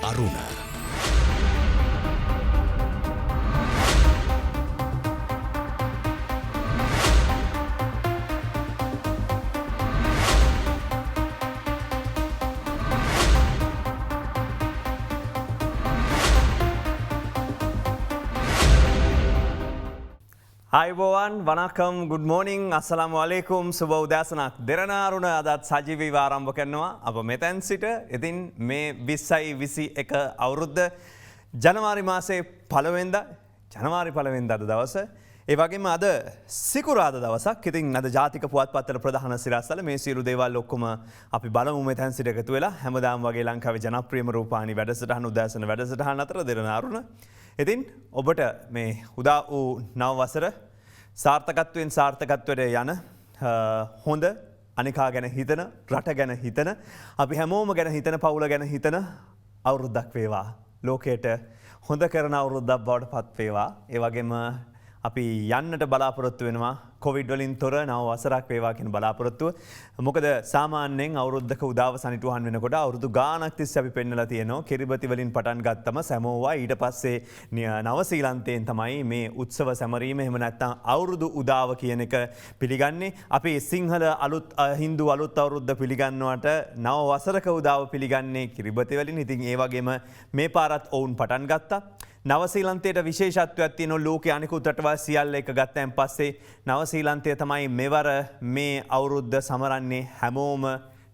අරුණ. අයිබෝවන් වනකම් ගුඩ් මෝනිින් අස්සලාම වලේකුම් සුබ උදෑසනක් දෙරනාරුණ අදත් සජීවී ආරම්භ කරනවා අප මෙතැන් සිට ඉතින් මේ 2021 අවුරුද්ධ ජනවාරි මාසේ පළවෙනිදා ජනවාරි පළවෙනිදා අද දවස ඒ වගේම අද සිකුරාදා දවසක් ඉතින් අද ජාතික පුවත්පත්වල ප්‍රධාන සිරස්තල මේ සියලු දේවල් ඔක්කොම අපි බලමු මෙතැන් සිට එකතු වෙලා හැමදාම වගේ ලංකාවේ ජනප්‍රියම රූපවාහිනී වැඩසටහන උදෑසන වැඩසටහන අතර දෙරනාරුණ ඉතින් ඔබට මේ උදා වූ නව වසර සාර්ථකත්වයෙන් සාර්ථකත්වයට යන හොඳ අනිකා ගැන හිතන රට ගැන හිතන අපි හැමෝම ගැන හිතන පවුල ගැන හිතන අවුරුද්දක් වේවා. ලෝකයට හොඳ කරන අවුරුද්දක් බවට පත් වේවා. ඒ වගේම අපි යන්නට බලාපොරොත්තු වෙනවා කොවිඩ් වලින් තොර නව වසරක් වේවා කියන බලාපොරොත්තුව. මොකද සාමාන්‍යයෙන් අවුරුද්දක උදාව සනිටුහන් වෙනකොට අවුරුදු ගාණක් තිස්සේ අපි පෙන්නලා තියෙනවා. කිරිබති වලින් පටන් ගත්තම සැමෝවා ඊට පස්සේ නව ශ්‍රීලන්තයෙන් තමයි මේ උත්සව සැමරීම එහෙම නැත්නම් අවුරුදු උදාව කියන එක පිළිගන්නේ. අපි සිංහල අලුත් හින්දු අලුත් අවුරුද්ද පිළිගන්නවට නව වසරක උදාව පිළිගන්නේ කිරිබති වලින්. ඉතින් ඒ වගේම මේ පාරත් ඔවුන් පටන් ගත්තා. නවසීලන්තයට විශේෂත්වයක් තියෙන ලෝකයේ අනිකුත් රටවල් සියල්ල එක ගත්තයින් පස්සේ නවසීලන්තය තමයි මෙවර මේ අවුරුද්ද සමරන්නේ හැමෝම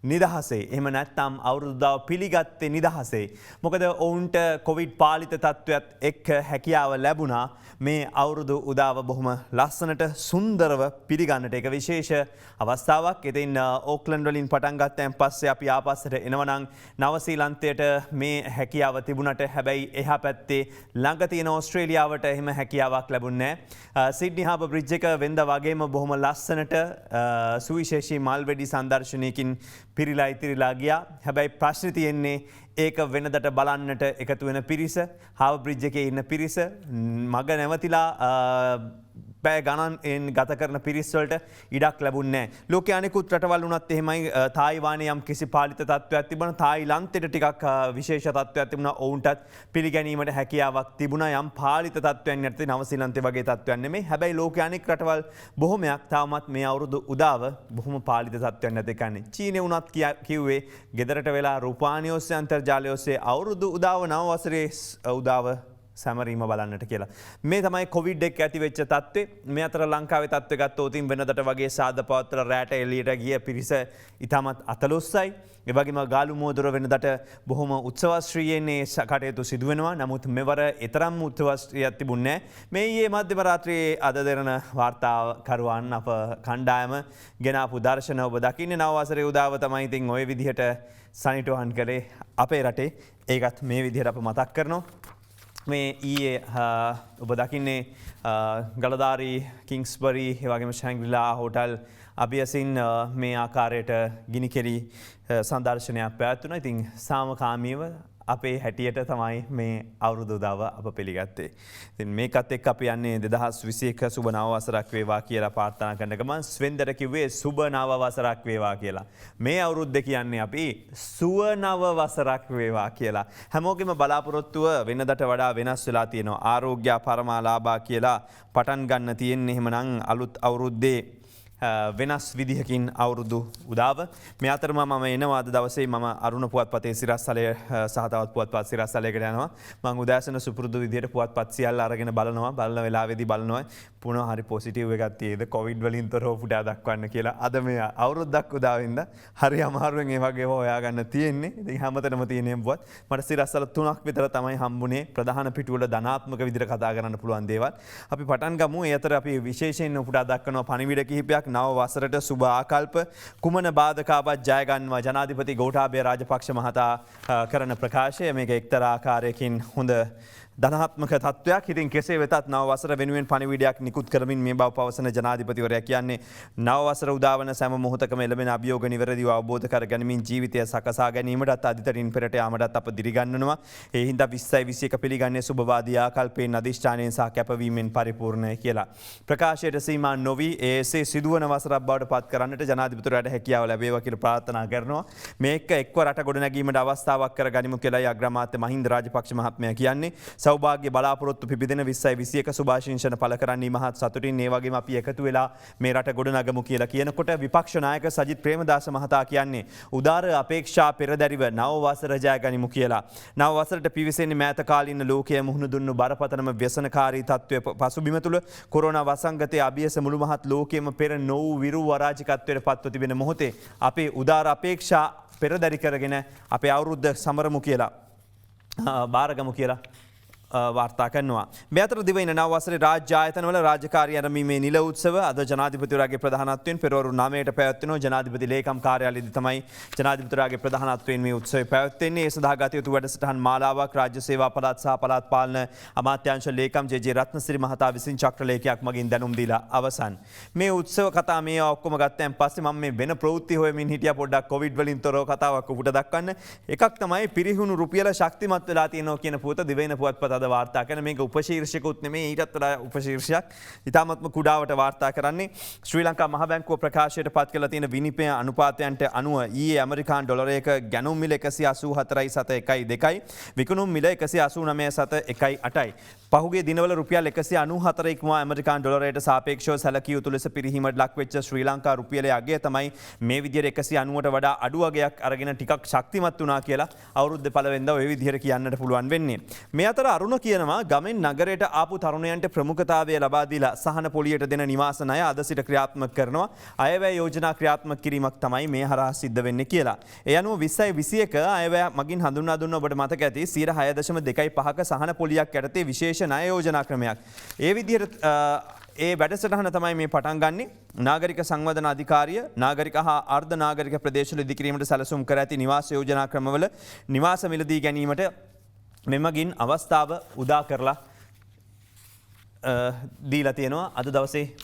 නිදහසේ. එහෙම නැත්නම් අවුරුද්දාව පිළිගත්තේ නිදහසේ. මොකද ඔවුන්ට කොවිඩ් පාලිත තත්ත්වයක් එක්ක හැකියාව ලැබුණා මේ අවුරුදු උදාව බොහොම ලස්සනට සුන්දරව පිළිගන්නට. ඒක විශේෂ අවස්ථාවක්. ඉතින් ඕක්ලන්ඩ් වලින් පටන් ගත්තයින් පස්සේ අපි ආපස්සට එනවනම් නවසීලන්තයට මේ හැකියාව තිබුණට හැබැයි එහා පැත්තේ ළඟ තියෙන ඕස්ට්‍රේලියාවට එහෙම හැකියාවක් ලැබුණේ නැහැ. සිඩ්නි හාබර් බ්‍රිජ් එක වෙනදා වගේම බොහොම ලස්සනට සුවිශේෂී මල්වැඩි සංදර්ශනයකින් පිරිලා ඉතිරිලා ගියා. හැබැයි ප්‍රශ්නේ තියෙන්නේ ඒක වෙනදට බලන්නට එකතු වෙන පිරිස, හාවර් බ්‍රිජ් එකේ ඉන්න පිරිස, මග නැවතිලා පැය ගණන් ගත කරන පිරිස් වලට ඉඩක් ලැබුණේ නැහැ. ලෝකයේ අනෙකුත් රටවල් උනත් එහෙමයි. තායිවානයේ යම් කිසි පාලිත තත්ත්වයක් තිබුණා. තායිලන්තෙට ටිකක් විශේෂ තත්ත්වයක් තිබුණා. ඔවුන්ටත් පිළිගැනීමට හැකියාවක් තිබුණා. යම් පාලිත තත්ත්වයක් නැති නවසීලන්තේ වගේ තත්ත්වයක් නෙමෙයි. හැබැයි ලෝකයේ අනෙක් රටවල් බොහොමයක් තාමත් මේ අවුරුදු උදාව බොහොම පාලිත තත්ත්වයක් නැති කන්නේ. චීනේ උනත් කිව්වේ ගෙදරට වෙලා රූපවාහිනිය ඔස්සේ අන්තර්ජාලය ඔස්සේ අවුරුදු උදාව නව වසරේ උදාව සැමරීම බලන්නට කියලා. මේ තමයි කොවිඩ් එක ඇති වෙච්ච තත්ත්වේ. මේ අතර ලංකාවේ තත්ත්වය ගත්තොත් වෙනදට වගේ සාද පවත්වල රැට එළියට ගිය පිරිස ඉතාමත් අතලොස්සයි. ඒ වගේම ගාලු මෝදුර වෙනදට බොහොම උත්සවශ්‍රීයෙන් කටයුතු සිදු වෙනවා. නමුත් මෙවර තරම් උත්සවශ්‍රීයක් තිබුණේ නැහැ. මේ ඊයේ මධ්‍යම රාත්‍රියේ අද දෙරණ වාර්තාකරුවන් අප කණ්ඩායම ගෙනාපු දර්ශන ඔබ දකින්නේ නව වසරේ උදාව තමයි. ඉතින් ওই විදිහට සනිටුහන් කළේ අපේ රටේ. ඒකත් මේ විදිහට අප මතක් කරනවා. මේ ඊයේ ඔබ දකින්නේ ගලදාරි කිංස්බරි වගේම ශැංග්‍රිලා හෝටල් අභියසින් මේ ආකාරයට ගිනිකෙරි සංදර්ශනයක් පැවැත්වුණා. ඉතින් සාමකාමීව අපේ හැටියට තමයි මේ අවුරුදු උදාව අප පිළිගත්තේ. ඉතින් මේකත් එක්ක අපි යන්නේ 2021 සුබ නව වසරක් වේවා කියලා ප්‍රාර්ථනා කරන ගමන් ස්වෙන්දර කිව්වේ සුබ නව වසරක් වේවා කියලා. මේ අවුරුද්ද කියන්නේ අපි සුව නව වසරක් වේවා කියලා. හැමෝගෙම බලාපොරොත්තුව වෙනදට වඩා වෙනස් වෙලා තියෙනවා. ආරෝග්‍ය පරමාලාභා කියලා පටන් ගන්න තියෙන්නේ. එහෙමනම් අලුත් අවුරුද්දේ වෙනස් විදිහකින් අවුරුදු උදාව. මේ අතරම මම එනවා අද දවසේ මම අරුණ පුවත්පතේ සිරස්තලය සහ තවත් පුවත්පත් සිරස්තලයකට යනවා. මම උදෑසන සුපුරුදු විදිහට පුවත්පත් සියල්ල අරගෙන බලනවා. බලන වෙලාවේදී බලනවා පුණා හරි පොසිටිව් එකක් තියෙද කොවිඩ් වලින් තොරව පුටා දක්වන්න කියලා. අද මේ අවුරුද්දක් උදාවින්ද හරි අමාරුවෙන් ඒ වගේ ඒවා හොයාගන්න තියෙන්නේ. ඉතින් හැමතැනම තියෙන පුවත් මට සිරස්තල 3ක් විතර තමයි හම්බුනේ. ප්‍රධාන පිටුවල ධනාත්මක විදිහට කතා කරන්න පුළුවන් දේවල්. අපි පටන් ගමු. ඒ අතර අපි විශේෂයෙන් පුටා දක්වනවා පණිවිඩ කිහිපයක්. නව වසරට සුබ ආකල්ප කුමන බාධකාවත් ජය ගන්නවා ජනාධිපති ගෝඨාභය රාජපක්ෂ මහතා කරන ප්‍රකාශය. මේක එක්තරා ආකාරයකින් හොඳ ධනාත්මක තත්ත්වයක්. ඉතින් කෙසේ වෙතත් නව වසර වෙනුවෙන් පණිවිඩයක් නිකුත් කරමින් මේ බව පවසන ජනාධිපතිවරයා කියන්නේ නව වසර උදාවන සෑම මොහොතකම එළඹෙන අභියෝග නිවැරදිව අවබෝධ කර ගැනීමෙන් ජීවිතය සකසා ගැනීමටත් අදිතරින් පෙරට යාමටත් අප දිරිගන්වනවා. ඒ හින්දා 2021 පිළිගන්නේ සුබවාදී ආකල්පයෙන් අධිෂ්ඨානයෙන් සහ කැපවීමෙන් පරිපූර්ණයි කියලා. ප්‍රකාශයට සීමා නොවි එසේ සිදුවන වසරක් බවට පත් කරන්නට ජනාධිපතිවරයාට හැකියාව ලැබේවා කියලා ප්‍රාර්ථනා කරනවා. මේක එක්ව රට ගොඩනැගීමට අවස්ථාවක් කර ගනිමු කියලායි අග්‍රාමාත්‍ය මහින්ද රාජපක්ෂ මහත්මයා කියන්නේ. සෞභාග්‍ය බලාපොරොත්තු පිබිදෙන 2021 සුභාශිංසන පළ කරන්නේ මහත් සතුටින්. ඒ වගේම අපි එකතු වෙලා මේ රට ගොඩනගමු කියලා කියනකොට විපක්ෂ නායක සජිත් ප්‍රේමදාස මහතා කියන්නේ උදාර අපේක්ෂා පෙරදරිව නව වසර ජය ගනිමු කියලා. නව වසරට පිවිසෙන්නේ මෑත කාලීන ලෝකයේ මුහුණ දුන්නු බරපතලම ව්‍යසනකාරී තත්ත්වය පසුබිම තුළ කොරෝනා වසංගතයේ අභියස මුළු මහත් ලෝකයේම පෙර නොවූ විරු වරාජිකත්වයට පත්ව තිබෙන මොහොතේ අපේ උදාර අපේක්ෂා පෙරදරි කරගෙන අපේ අවුරුද්ද සමරමු කියලා බාරගමු කියලා වාර්තා කරනවා. මේ අතර දිවයින නව වසරේ රාජ්‍ය ආයතනවල රාජකාරී ආරම්භීමේ නිල උත්සව අද ජනාධිපතිවරයාගේ ප්‍රධානත්වයෙන් පෙරවරු 9ට පැවැත්වෙනවා. ජනාධිපති ලේකම් කාර්යාලයේදී තමයි ජනාධිපතිවරයාගේ ප්‍රධානත්වයෙන් මේ උත්සවය පැවැත්වෙන්නේ. ඒ සඳහා ගත යුතු වැඩසටහන් මාලාවක් රාජ්‍ය සේවා පළාත් සහ පළාත් පාලන අමාත්‍යාංශ ලේකම් ජේ.ජේ. රත්නසිරි මහතා විසින් චක්‍රලේඛයක් මගින් දැනුම් දීලා අවසන්. මේ උත්සව කතා මේවා ඔක්කොම ගත්තන් පස්සේ මම මේ වෙන ප්‍රවෘත්ති හොයමින් හිටියා පොඩ්ඩක් කොවිඩ් වලින් තොරව කතාවක් උපුට දක්වන්න. එකක් තමයි පිරිහුණු රුපියල ශක්තිමත් වෙලා තියෙනවා කියන පුවත දිවයින පුවත්පත වාර්තා කරන මේක උපශීර්ෂිකුත් නෙමෙයි ඊටත් වඩා උපශීර්ෂයක් ඉතාමත්ම කුඩාවට වාර්තා කරන්නේ ශ්‍රී ලංකා මහ බැංකුව ප්‍රකාශයට පත් කළ තියෙන විනිපය අනුපාතයන්ට අනුව ඊයේ ඇමරිකානු ඩොලරයක ගැනුම් මිල 184.1 විකුණුම් මිල 189.1 පහුගිය දිනවල රුපියල් 194 ඉක්මවා ඇමරිකානු ඩොලරයට සාපේක්ෂව සැලකිය යුතු ලෙස පිරිහීමට ලක්වෙච්ච ශ්‍රී ලංකා රුපියලේ අගය තමයි මේ විදිහට 190ට වඩා අඩු අගයක් අරගෙන ටිකක් ශක්තිමත් වුණා කියලා අවුරුද්ද පළවෙනිදා ඔය විදිහට කියන්නට පුළුවන් වෙන්නේ. මේ අතර අරුණ කියනවා ගමෙන් නගරයට ආපු තරුණයන්ට ප්‍රමුඛතාවය ලබා දීලා සහන පොලියට දෙන නිවාස ණය අද සිට ක්‍රියාත්මක කරනවා. අයවැය යෝජනා ක්‍රියාත්මක කිරීමක් තමයි මේ හරහා සිද්ධ වෙන්නේ කියලා. ඒ අනුව 2021 අයවැය මගින් හඳුන්වා දුන්න ඔබට මතක ඇති 6.25ක සහන පොලියක් යටතේ විශේෂ ණය යෝජනා ක්‍රමයක්. ඒ විදිහට ඒ වැඩසටහන තමයි මේ පටන් ගන්නේ. නාගරික සංවර්ධන අධිකාරිය නාගරික හා අර්ධ නාගරික ප්‍රදේශවල ඉදිකිරීමට සැලසුම් කර ඇති නිවාස යෝජනා ක්‍රමවල නිවාස මිලදී ගැනීමට මෙමගින් අවස්ථාව උදා කරලා දීලා තියෙනවා. අද දවසේ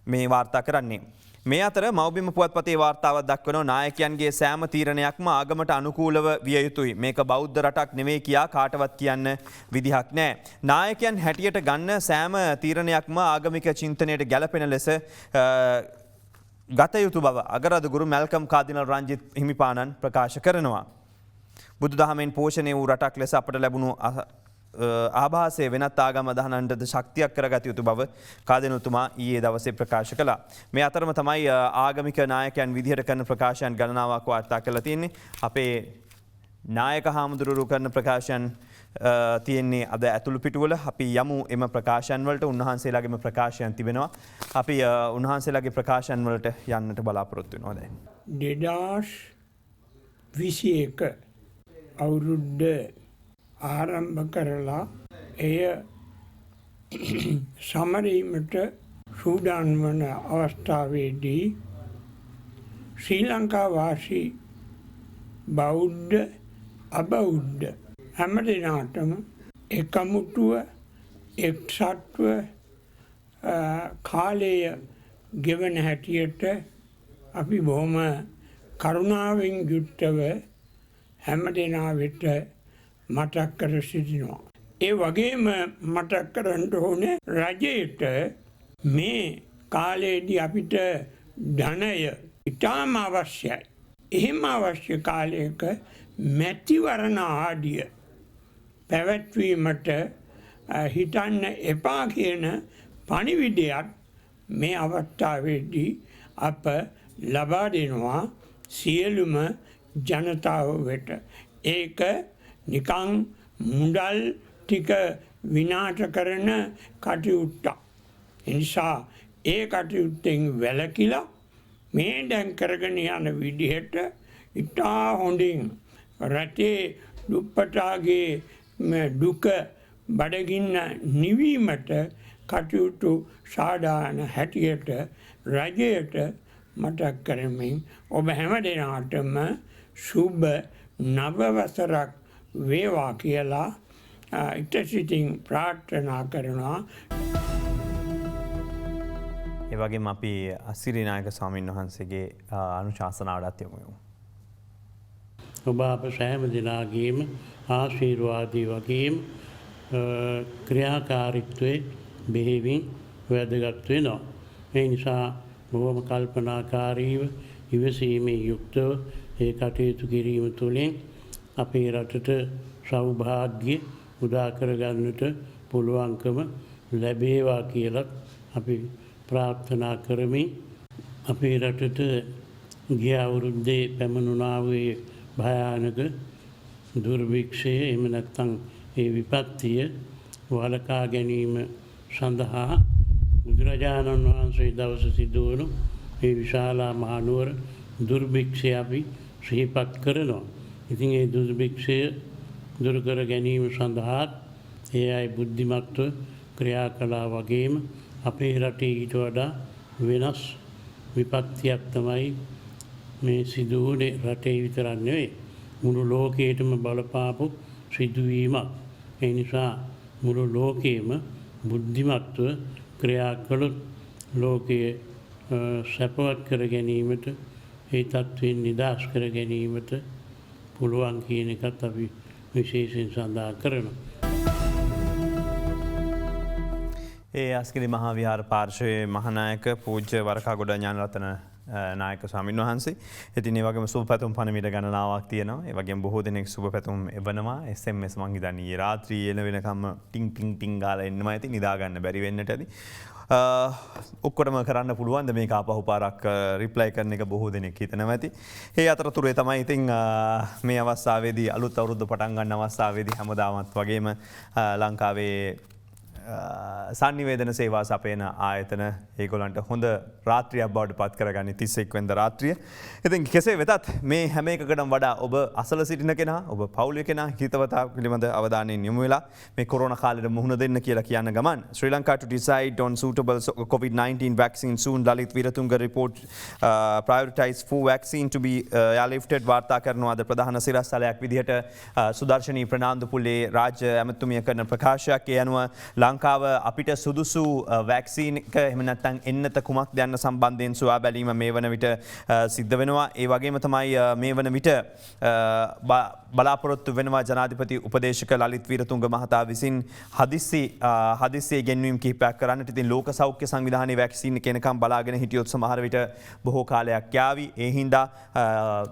මේ වාර්තා කරන්නේ. මේ අතර මවබිම පුවත්පතේ වාර්තාවක් දක්වනවා නායකයන්ගේ සෑම තීරණයක්ම ආගමට අනුකූලව විය යුතුයි. මේක බෞද්ධ රටක් නෙවෙයි කියා කාටවත් කියන්න විදිහක් නැහැ. නායකයන් හැටියට ගන්න සෑම තීරණයක්ම ආගමික චින්තනයට ගැලපෙන ලෙස ගත යුතු බව අගරදුගුරු මැල්කම් කාදිනල් රංජිත් හිමිපාණන් ප්‍රකාශ කරනවා. බුදු දහමෙන් පෝෂණය වූ රටක් ලෙස අපට ලැබුණු ආභාසය වෙනත් ආගම අදහනන්ටද ශක්තියක් කරගත යුතු බව කාදිනතුමා ඊයේ දවසේ ප්‍රකාශ කළා. මේ අතරම තමයි ආගමික නායකයන් විදිහට කරන ප්‍රකාශයන් ගණනාවක් වාර්තා කරලා තියෙන්නේ. අපේ නායක හාමුදුරුවෝ කරන ප්‍රකාශයන් තියෙන්නේ අද ඇතුළු පිටුවල. අපි යමු එම ප්‍රකාශයන් වලට. උන්වහන්සේලාගේම ප්‍රකාශයන් තිබෙනවා. අපි උන්වහන්සේලාගේ ප්‍රකාශයන් වලට යන්නට බලාපොරොත්තු වෙනවා දැන්. 2021 අවුරුද්ද ආරම්භ කරලා එය සමරීමට සූදානම් වන අවස්ථාවේදී ශ්‍රී ලංකා වාසී බෞද්ධ අබෞද්ධ හැම දෙනාටම එකමුතුව එක්සත්ව කාලය ගෙවන හැටියට අපි බොහොම කරුණාවෙන් යුක්තව හැම දෙනා වෙත මතක් කර සිටිනවා. ඒ වගේම මතක් කරන්න ඕනේ රජයට මේ කාලයේදී අපිට ධනය ඉතාම අවශ්‍යයි. එහෙම අවශ්‍ය කාලයක මැතිවරණ ආදිය පැවැත්වීමට හිතන්න එපා කියන පණිවිඩයක් මේ අවස්ථාවේදී අප ලබා දෙනවා සියලුම ජනතාව වෙත. ඒක නිකං මුදල් ටික විනාශ කරන කටයුත්තක්. එනිසා ඒ කටයුත්තෙන් වැළකීලා මේ දැන් කරගෙන යන විදිහට ඉතා හොඳින් රටේ දුප්පතාගේ දුක බඩගින්න නිවීමට කටයුතු සාධාරණ හැටියට රජයට මතක් කරමින් ඔබ හැම දෙනාටම සුබ නව වසරක් වේවා කියලා ඉටසිතින් ප්‍රාර්ථනා කරනවා. ඒවගේ අපි අසිරිනායක ස්වාමීන් වහන්සේගේ අනුශාසනාවටත් යොමු යමු. ඔබ අප සෑම දෙනාගේම ආශීර්වාදී වගේම ක්‍රියාකාරීත්වයේ බෙහෙවින් වැදගත් වෙනවා. ඒ නිසා බොහොම කල්පනාකාරීව ඉවසීමේ යුක්තව ඒ කටයුතු කිරීම තුළින් අපේ රටට සෞභාග්‍ය උදා කරගන්නට පුළුවන්කම ලැබේවා කියලා අපි ප්‍රාර්ථනා කරමින් අපේ රටට ගිය අවුරුද්දේ පැමිණුණා වූ භයානක දුර්භික්ෂය එහෙම නැත්නම් ඒ විපත්තිය වළකා ගැනීම සඳහා බුදුරජාණන් වහන්සේ දවස සිදුවුණු ඒ විශාලා මහනුවර දුර්භික්ෂය අපි සිහිපත් කරනවා. ඉතින් ඒ දුර්භික්ෂය දුරු කර ගැනීම සඳහා ඒ අය බුද්ධිමත්ව ක්‍රියා කළා වගේම අපේ රටේ ඊට වඩා වෙනස් විපත්තියක් තමයි මේ සිදුවුනේ. රටේ විතරක් නෙවෙයි මුළු ලෝකයටම බලපාපු සිදුවීමක්. ඒ නිසා මුළු ලෝකයේම බුද්ධිමත්ව ක්‍රියා කළොත් ලෝකයේ සැපවත් කර ගැනීමට ඒ තත්ත්වයෙන් නිදහස් කර ගැනීමට පුළුවන් කියන එකත් අපි විශේෂයෙන් සඳහන් කරනවා. ඒ අස්කිරි මහා විහාර පාර්ශවයේ මහානායක පූජ්‍ය වරකාගොඩ ඥානරත්න නායක ස්වාමීන් වහන්සේ. ඉතින් ඒ වගේම සුබ පැතුම් පණිවිඩ ගණනාවක් තියෙනවා. ඒ වගේම බොහෝ දෙනෙක් සුබ පැතුම් එවනවා. SMS මං හිතන්නේ ඊයේ රාත්‍රියේ එන වෙනකම්ම ටින් ටින් ටින් ගාලා එන්නවා. ඉතින් නිදා ගන්න බැරි වෙන්නට ඇති. ඔක්කොටම කරන්න පුළුවන්ද මේක ආපහු පාරක් රිප්ලයි කරන එක බොහෝ දෙනෙක් හිතනවා ඇති. ඒ අතරතුරේ තමයි ඉතින් මේ අවස්ථාවේදී අලුත් අවුරුද්ද පටන් ගන්න අවස්ථාවේදී හැමදාමත් වගේම ලංකාවේ සංනිවේදන සේවා සපයන ආයතන ඒගොල්ලන්ට හොඳ රාත්‍රියක් බවට පත් කරගන්න 31 වෙනිදා රාත්‍රිය. ඉතින් කෙසේ වෙතත් මේ හැම එකකටම වඩා ඔබ අසල සිටින කෙනා, ඔබ පවුලේ කෙනා හිතවතා පිළිබඳ අවධානයෙන් යොමු වෙලා මේ කොරෝනා කාලෙට මුහුණ දෙන්න කියලා කියන ගමන් Sri Lanka to decide on suitable COVID-19 vaccine soon. Lalit Weeratunga report prioritize flu vaccine to be airlifted වාර්තා කරනවා. අද ප්‍රධාන සිරස්තලයක් විදිහට සුදර්ශනී ප්‍රනාන්දුපුල්ලේ රාජ්‍ය ඇමතුමිය කරන ප්‍රකාශයක්. ඒ අනුව ලංකාව අපිට සුදුසු වැක්සීන් එක එහෙම නැත්නම් එන්නත කුමක්ද යන්න සම්බන්ධයෙන් සොයා බැලීම මේ වන විට සිද්ධ වෙනවා. ඒ වගේම තමයි මේ වන විට බලාපොරොත්තු වෙනවා ජනාධිපති උපදේශක ලලිත් වීරතුංග මහතා විසින් හදිස්සියේ ගෙන්වීම් කිහිපයක් කරන්නට. ඉතින් ලෝක සෞඛ්‍ය සංවිධානයේ වැක්සීන් එක එනකම් බලාගෙන හිටියොත් සමහර විට බොහෝ කාලයක් යාවි. ඒ හින්දා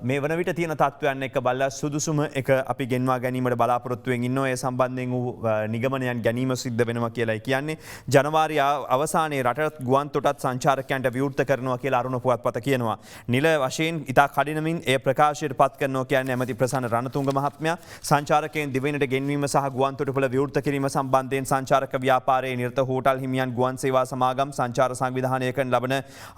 මේ වන විට තියෙන තත්ත්වයන් එක්ක බලලා සුදුසුම එක අපි ගෙන්වා ගැනීමට බලාපොරොත්තු වෙමින් ඉන්නවා. ඒ සම්බන්ධයෙන් වූ නිගමනයන් ගැනීම සිද්ධ වෙනවා කියලායි කියන්නේ. ජනවාරි අවසානයේ රටට ගුවන් තොටත් සංචාරකයන්ට විවෘත කරනවා කියලා අරුණ පුවත්පත කියනවා. නිල වශයෙන් ඉතා කඩිනමින් ඒ ප්‍රකාශයට පත් කරනවා කියන්නේ ඇමති ප්‍රසන්න රණතුංග මහත්මයා. සංචාරකයන් දිවයිනට ගෙන්වීම සහ ගුවන් තොටුපළ විවෘත කිරීම සම්බන්ධයෙන් සංචාරක ව්‍යාපාරයේ නිරත හෝටල් හිමියන් ගුවන් සේවා සමාගම් සංචාර සංවිධානය කරන ලබන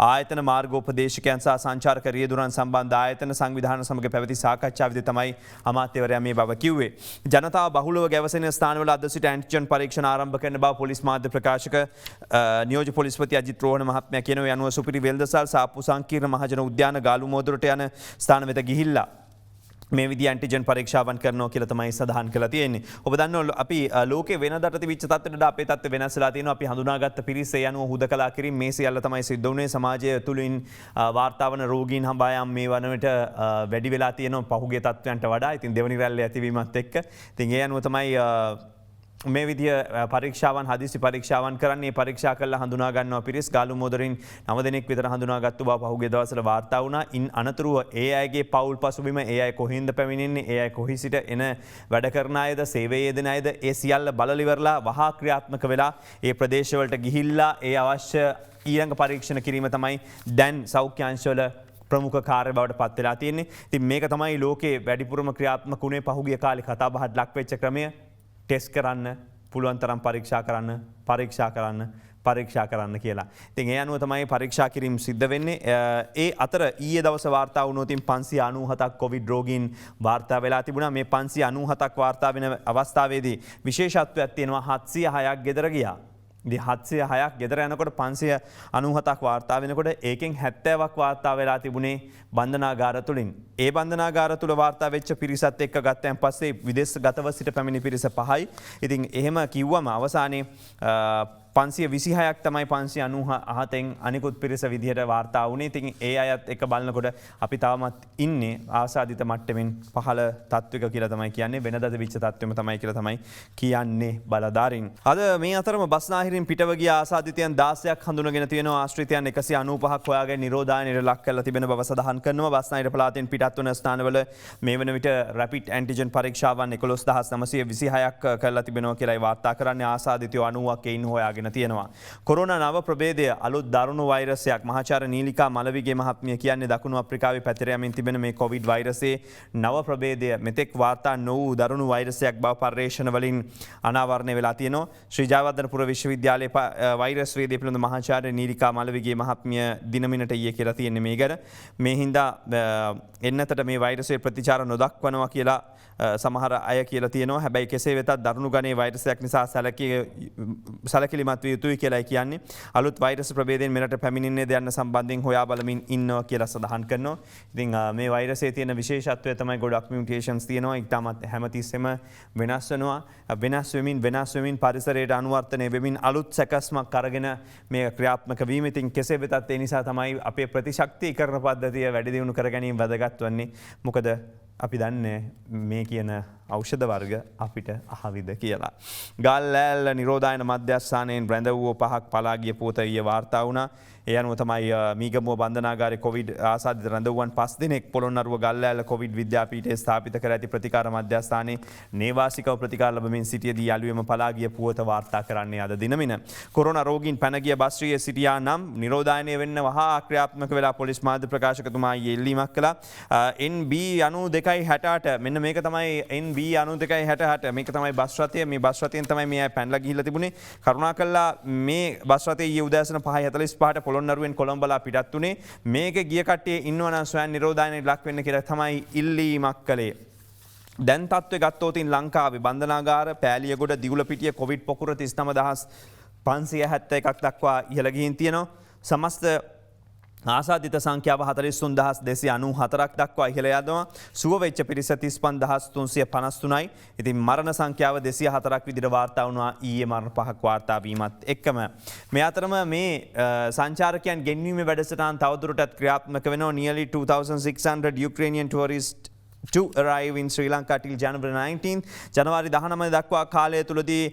ආයතන මාර්ගෝපදේශකයන් සහ සංචාරක රියදුරන් සම්බන්ධ ආයතන සංවිධාන සමග පැවති සාකච්ඡාවේදී තමයි අමාත්‍යවරයා මේ බව කිව්වේ. ජනතාව බහුලව ගැවසෙන ස්ථානවල අද සිට ඇන්ටිජන් පරීක්ෂණ ආරම්භ කරන බව පොලිස් මාධ්‍ය ප්‍රකාශක නියෝජ්‍ය පොලිස්පති අජිත් රෝහණ මහත්මයා කියනවා. යනුව සුපිරි වෙළඳසල් සාප්පු සංකීර්ණ මහජන උද්‍යාන ගාලු මෝදරට යන ස්ථාන වෙත ගිහිල්ලා මේ විදි ඇන්ටිජන් පරීක්ෂාවන් කරනවා කියලා තමයි සඳහන් කරලා තියෙන්නේ. ඔබ දන්නවා අපි ලෝකේ වෙනදට තිබිච්ච තත්ත්වයට අපේ තත්ත්වය වෙනස් වෙලා තියෙනවා. අපි හඳුනාගත්ත පිරිස යනුව හුදකලා කිරීම මේ සියල්ල තමයි සිද්ධ වුනේ. සමාජය තුලින් වාර්තා වන රෝගීන් හඹායම් මේ වන විට වැඩි වෙලා තියෙනවා පහුගිය තත්ත්වයන්ට වඩා. ඉතින් දෙවනි රැල්ල ඇතිවීමත් එක්ක ඉතින් ඒ අනුව තමයි මේ විදිය පරීක්ෂාවන් හදිසි පරීක්ෂාවන් කරන්නේ. පරීක්ෂා කළා හඳුනා ගන්නවා පිරිස් ගාලු මොදරින් 9 දෙනෙක් විතර හඳුනාගත්තු බව පහුගිය දවස්වල වාර්තා වුණා. ඉන් අනතුරුව ඒ අයගේ පවුල් පසුබිම, ඒ අය කොහෙන්ද පැමිණෙන්නේ, ඒ අය කොහි සිට එන වැඩ කරන අයද, සේවයේ යෙදෙන අයද, ඒ සියල්ල බලලා ඉවරලා වහා ක්‍රියාත්මක වෙලා ඒ ප්‍රදේශවලට ගිහිල්ලා ඒ අවශ්‍ය ඊළඟ පරීක්ෂණ කිරීම තමයි දැන් සෞඛ්‍ය අංශවල ප්‍රමුඛ කාර්ය බවට පත් වෙලා තියෙන්නේ. ඉතින් මේක තමයි ලෝකේ වැඩිපුරම ක්‍රියාත්මක වුණේ පහුගිය කාලේ කතාබහට ලක් වෙච්ච ක්‍රමය. ටෙස්ට් කරන්න, පුළුවන් තරම් පරීක්ෂා කරන්න කියලා. ඉතින් ඒ අනුව තමයි පරීක්ෂා කිරීම සිද්ධ වෙන්නේ. ඒ අතර ඊයේ දවස වාර්තා වුණොත් 597ක් කොවිඩ් රෝගීන් වාර්තා වෙලා තිබුණා. මේ 597ක් වාර්තා වෙන අවස්ථාවේදී විශේෂත්වයක් තියෙනවා 706ක් ගෙදර ගියා. 706ක් ගෙදර යනකොට 597ක් වාර්තා වෙනකොට ඒකෙන් 70ක් වාර්තා වෙලා තිබුණේ බන්ධනාගාර තුලින්. ඒ බන්ධනාගාර තුල වාර්තා වෙච්ච පිරිසත් එක්ක ගත්තයන් පස්සේ විදේශගතව සිට පැමිණි පිරිස 5යි. ඉතින් එහෙම කිව්වම අවසානයේ 526ක් තමයි 597න් අනිකුත් පිරිස විදිහට වාර්තා වුණේ. ඉතින් ඒ අයත් එක බලනකොට අපි තවමත් ඉන්නේ ආසාදිත මට්ටමින් පහළ තත්ත්වයක කියලා තමයි කියන්නේ. වෙනදද විච්ච තත්ත්වෙම තමයි කියලා තමයි කියන්නේ බලධාරීන්. අද මේ අතරම බස්නාහිරින් පිටව ගිය ආසාදිතයන් 16ක් හඳුනගෙන තියෙනවා. ආශ්‍රිතයන් 195ක් හොයාගෙන නිරෝධායනයට ලක් කරලා තිබෙන බව සඳහන් කරනවා. බස්නාහිර පළාතෙන් පිටත් වන ස්ථානවල මේ වන විට රැපිඩ් ඇන්ටිජන් පරීක්ෂාවන් 11926ක් කරලා තිබෙනවා කියලායි වාර්තා කරන්නේ. ආසාදිතයෝ 90ක් එයින් හොයාගෙන තියෙනවා. කොරෝනා නව ප්‍රභේදය අලුත් දරුණු වෛරසයක්. මහාචාර්ය නීලිකා මලවිගේ මහත්මිය කියන්නේ දකුණු අප්‍රිකාවේ පැතිර යමින් තිබෙන මේ කොවිඩ් වෛරසයේ නව ප්‍රභේදය මෙතෙක් වාර්තා නොවූ දරුණු වෛරසයක් බව පර්යේෂණ වලින් අනාවරණය වෙලා තියෙනවා. ශ්‍රී ජයවර්ධනපුර විශ්වවිද්‍යාලයේ වෛරස් වේදිකා පිළිබඳ මහාචාර්ය නීලිකා මලවිගේ මහත්මිය දිනමිනට ඊයේ කියලා තියෙන්නේ මේ ගැන. මේ හින්දා එන්නතට මේ වෛරසයේ ප්‍රතිචාර නොදක්වනවා කියලා සමහර අය කියලා තියෙනවා. හැබැයි කෙසේ වෙතත් දරුණු ගණයේ වෛරසයක් නිසා සැලකිලිමත් විය යුතුයි කියලායි කියන්නේ. අලුත් වෛරස් ප්‍රභේදයෙන් මෙරට පැමිණෙන්නේ යන්න සම්බන්ධයෙන් හොයා බලමින් ඉන්නවා කියලා සඳහන් කරනවා. ඉතින් මේ වෛරසයේ තියෙන විශේෂත්වය තමයි ගොඩක් මියුටේෂන්ස් තියෙනවා. ඉතාමත් හැමතිස්සෙම වෙනස් වෙනවා. වෙනස් වෙමින් පරිසරයට අනුවර්තනය වෙමින් අලුත් සැකස්මක් අරගෙන මේ ක්‍රියාත්මක වීම. ඉතින් කෙසේ වෙතත් ඒ නිසා තමයි අපේ ප්‍රතිශක්තිකරණ පද්ධතිය වැඩි දියුණු කර ගැනීම වැදගත් වන්නේ. මොකද අපි දන්නේ මේ කියන ඖෂධ වර්ග අපිට අහවිද කියලා. ගල්ලෑල්ල නිරෝධායන මධ්‍යස්ථානයෙන් බ්‍රැඳ වූ 5ක් පලා ගිය පුවත ඊයේ වාර්තා වුණා. ඒ අනුව තමයි මීගමුව බන්ධනාගාරයේ කොවිඩ් ආසාදිත රැඳවුවන් 5 දිනක් පොළොන්නරුව ගල්ලෑල්ල කොවිඩ් විද්‍යාපීඨයේ ස්ථාපිත කර ඇති ප්‍රතිකාර මධ්‍යස්ථානයේ නේවාසිකව ප්‍රතිකාර ලැබමින් සිටියදී යාළුවෙම පලා ගිය පුවත වාර්තා කරන්නේ අද දිනමින. කොරෝනා රෝගීන් පැන ගිය බස්රියේ සිටියා නම් නිරෝධායනය වෙන්න වහා ක්‍රියාත්මක වෙලා පොලිස් මාධ්‍ය ප්‍රකාශකතුමා ඊයේල්ලීමක් කළා. NB 9268 මෙන්න මේක තමයි NB 9268 මේක තමයි බස් රථය. මේ බස් රථයෙන් තමයි මේ අය පැනලා ගිහිල්ලා තිබුණේ. කරුණාකරලා මේ බස් රථයේ ඊයේ උදෑසන 5:45ට පොළොන්නරුවෙන් කොළඹලා පිටත් වුණේ. මේක ගිය කට්ටිය ඉන්නවා නම් ස්වයං නිරෝධායනයට ලක් වෙන්න කියලා තමයි ඉල්ලීමක් කළේ. දැන් තත්ත්වය ගත්තොත් ලංකාවේ බන්ධනාගාර පෑලියගොඩ දිගුලපිටිය කොවිඩ් පොකුර 39571ක් දක්වා ඉහළ ගිහින් තියෙනවා. සමස්ත ආසාදිත සංඛ්‍යාව 43294ක් දක්වා ඉහළ යනවා. සුව වෙච්ච පිරිස 35353යි. ඉතින් මරණ සංඛ්‍යාව 204ක් විදිහට වාර්තා වුණා ඊයේ මරණ 5ක් වාර්තා වීමත් එක්කම. මේ අතරම මේ සංචාරකයන් ගෙන්වීමේ වැඩසටහන තවදුරටත් ක්‍රියාත්මක වෙනවා. nearly 2600 Ukrainian tourists to arrive in Sri Lanka till January 19th. ජනවාරි 19 දක්වා කාලය තුලදී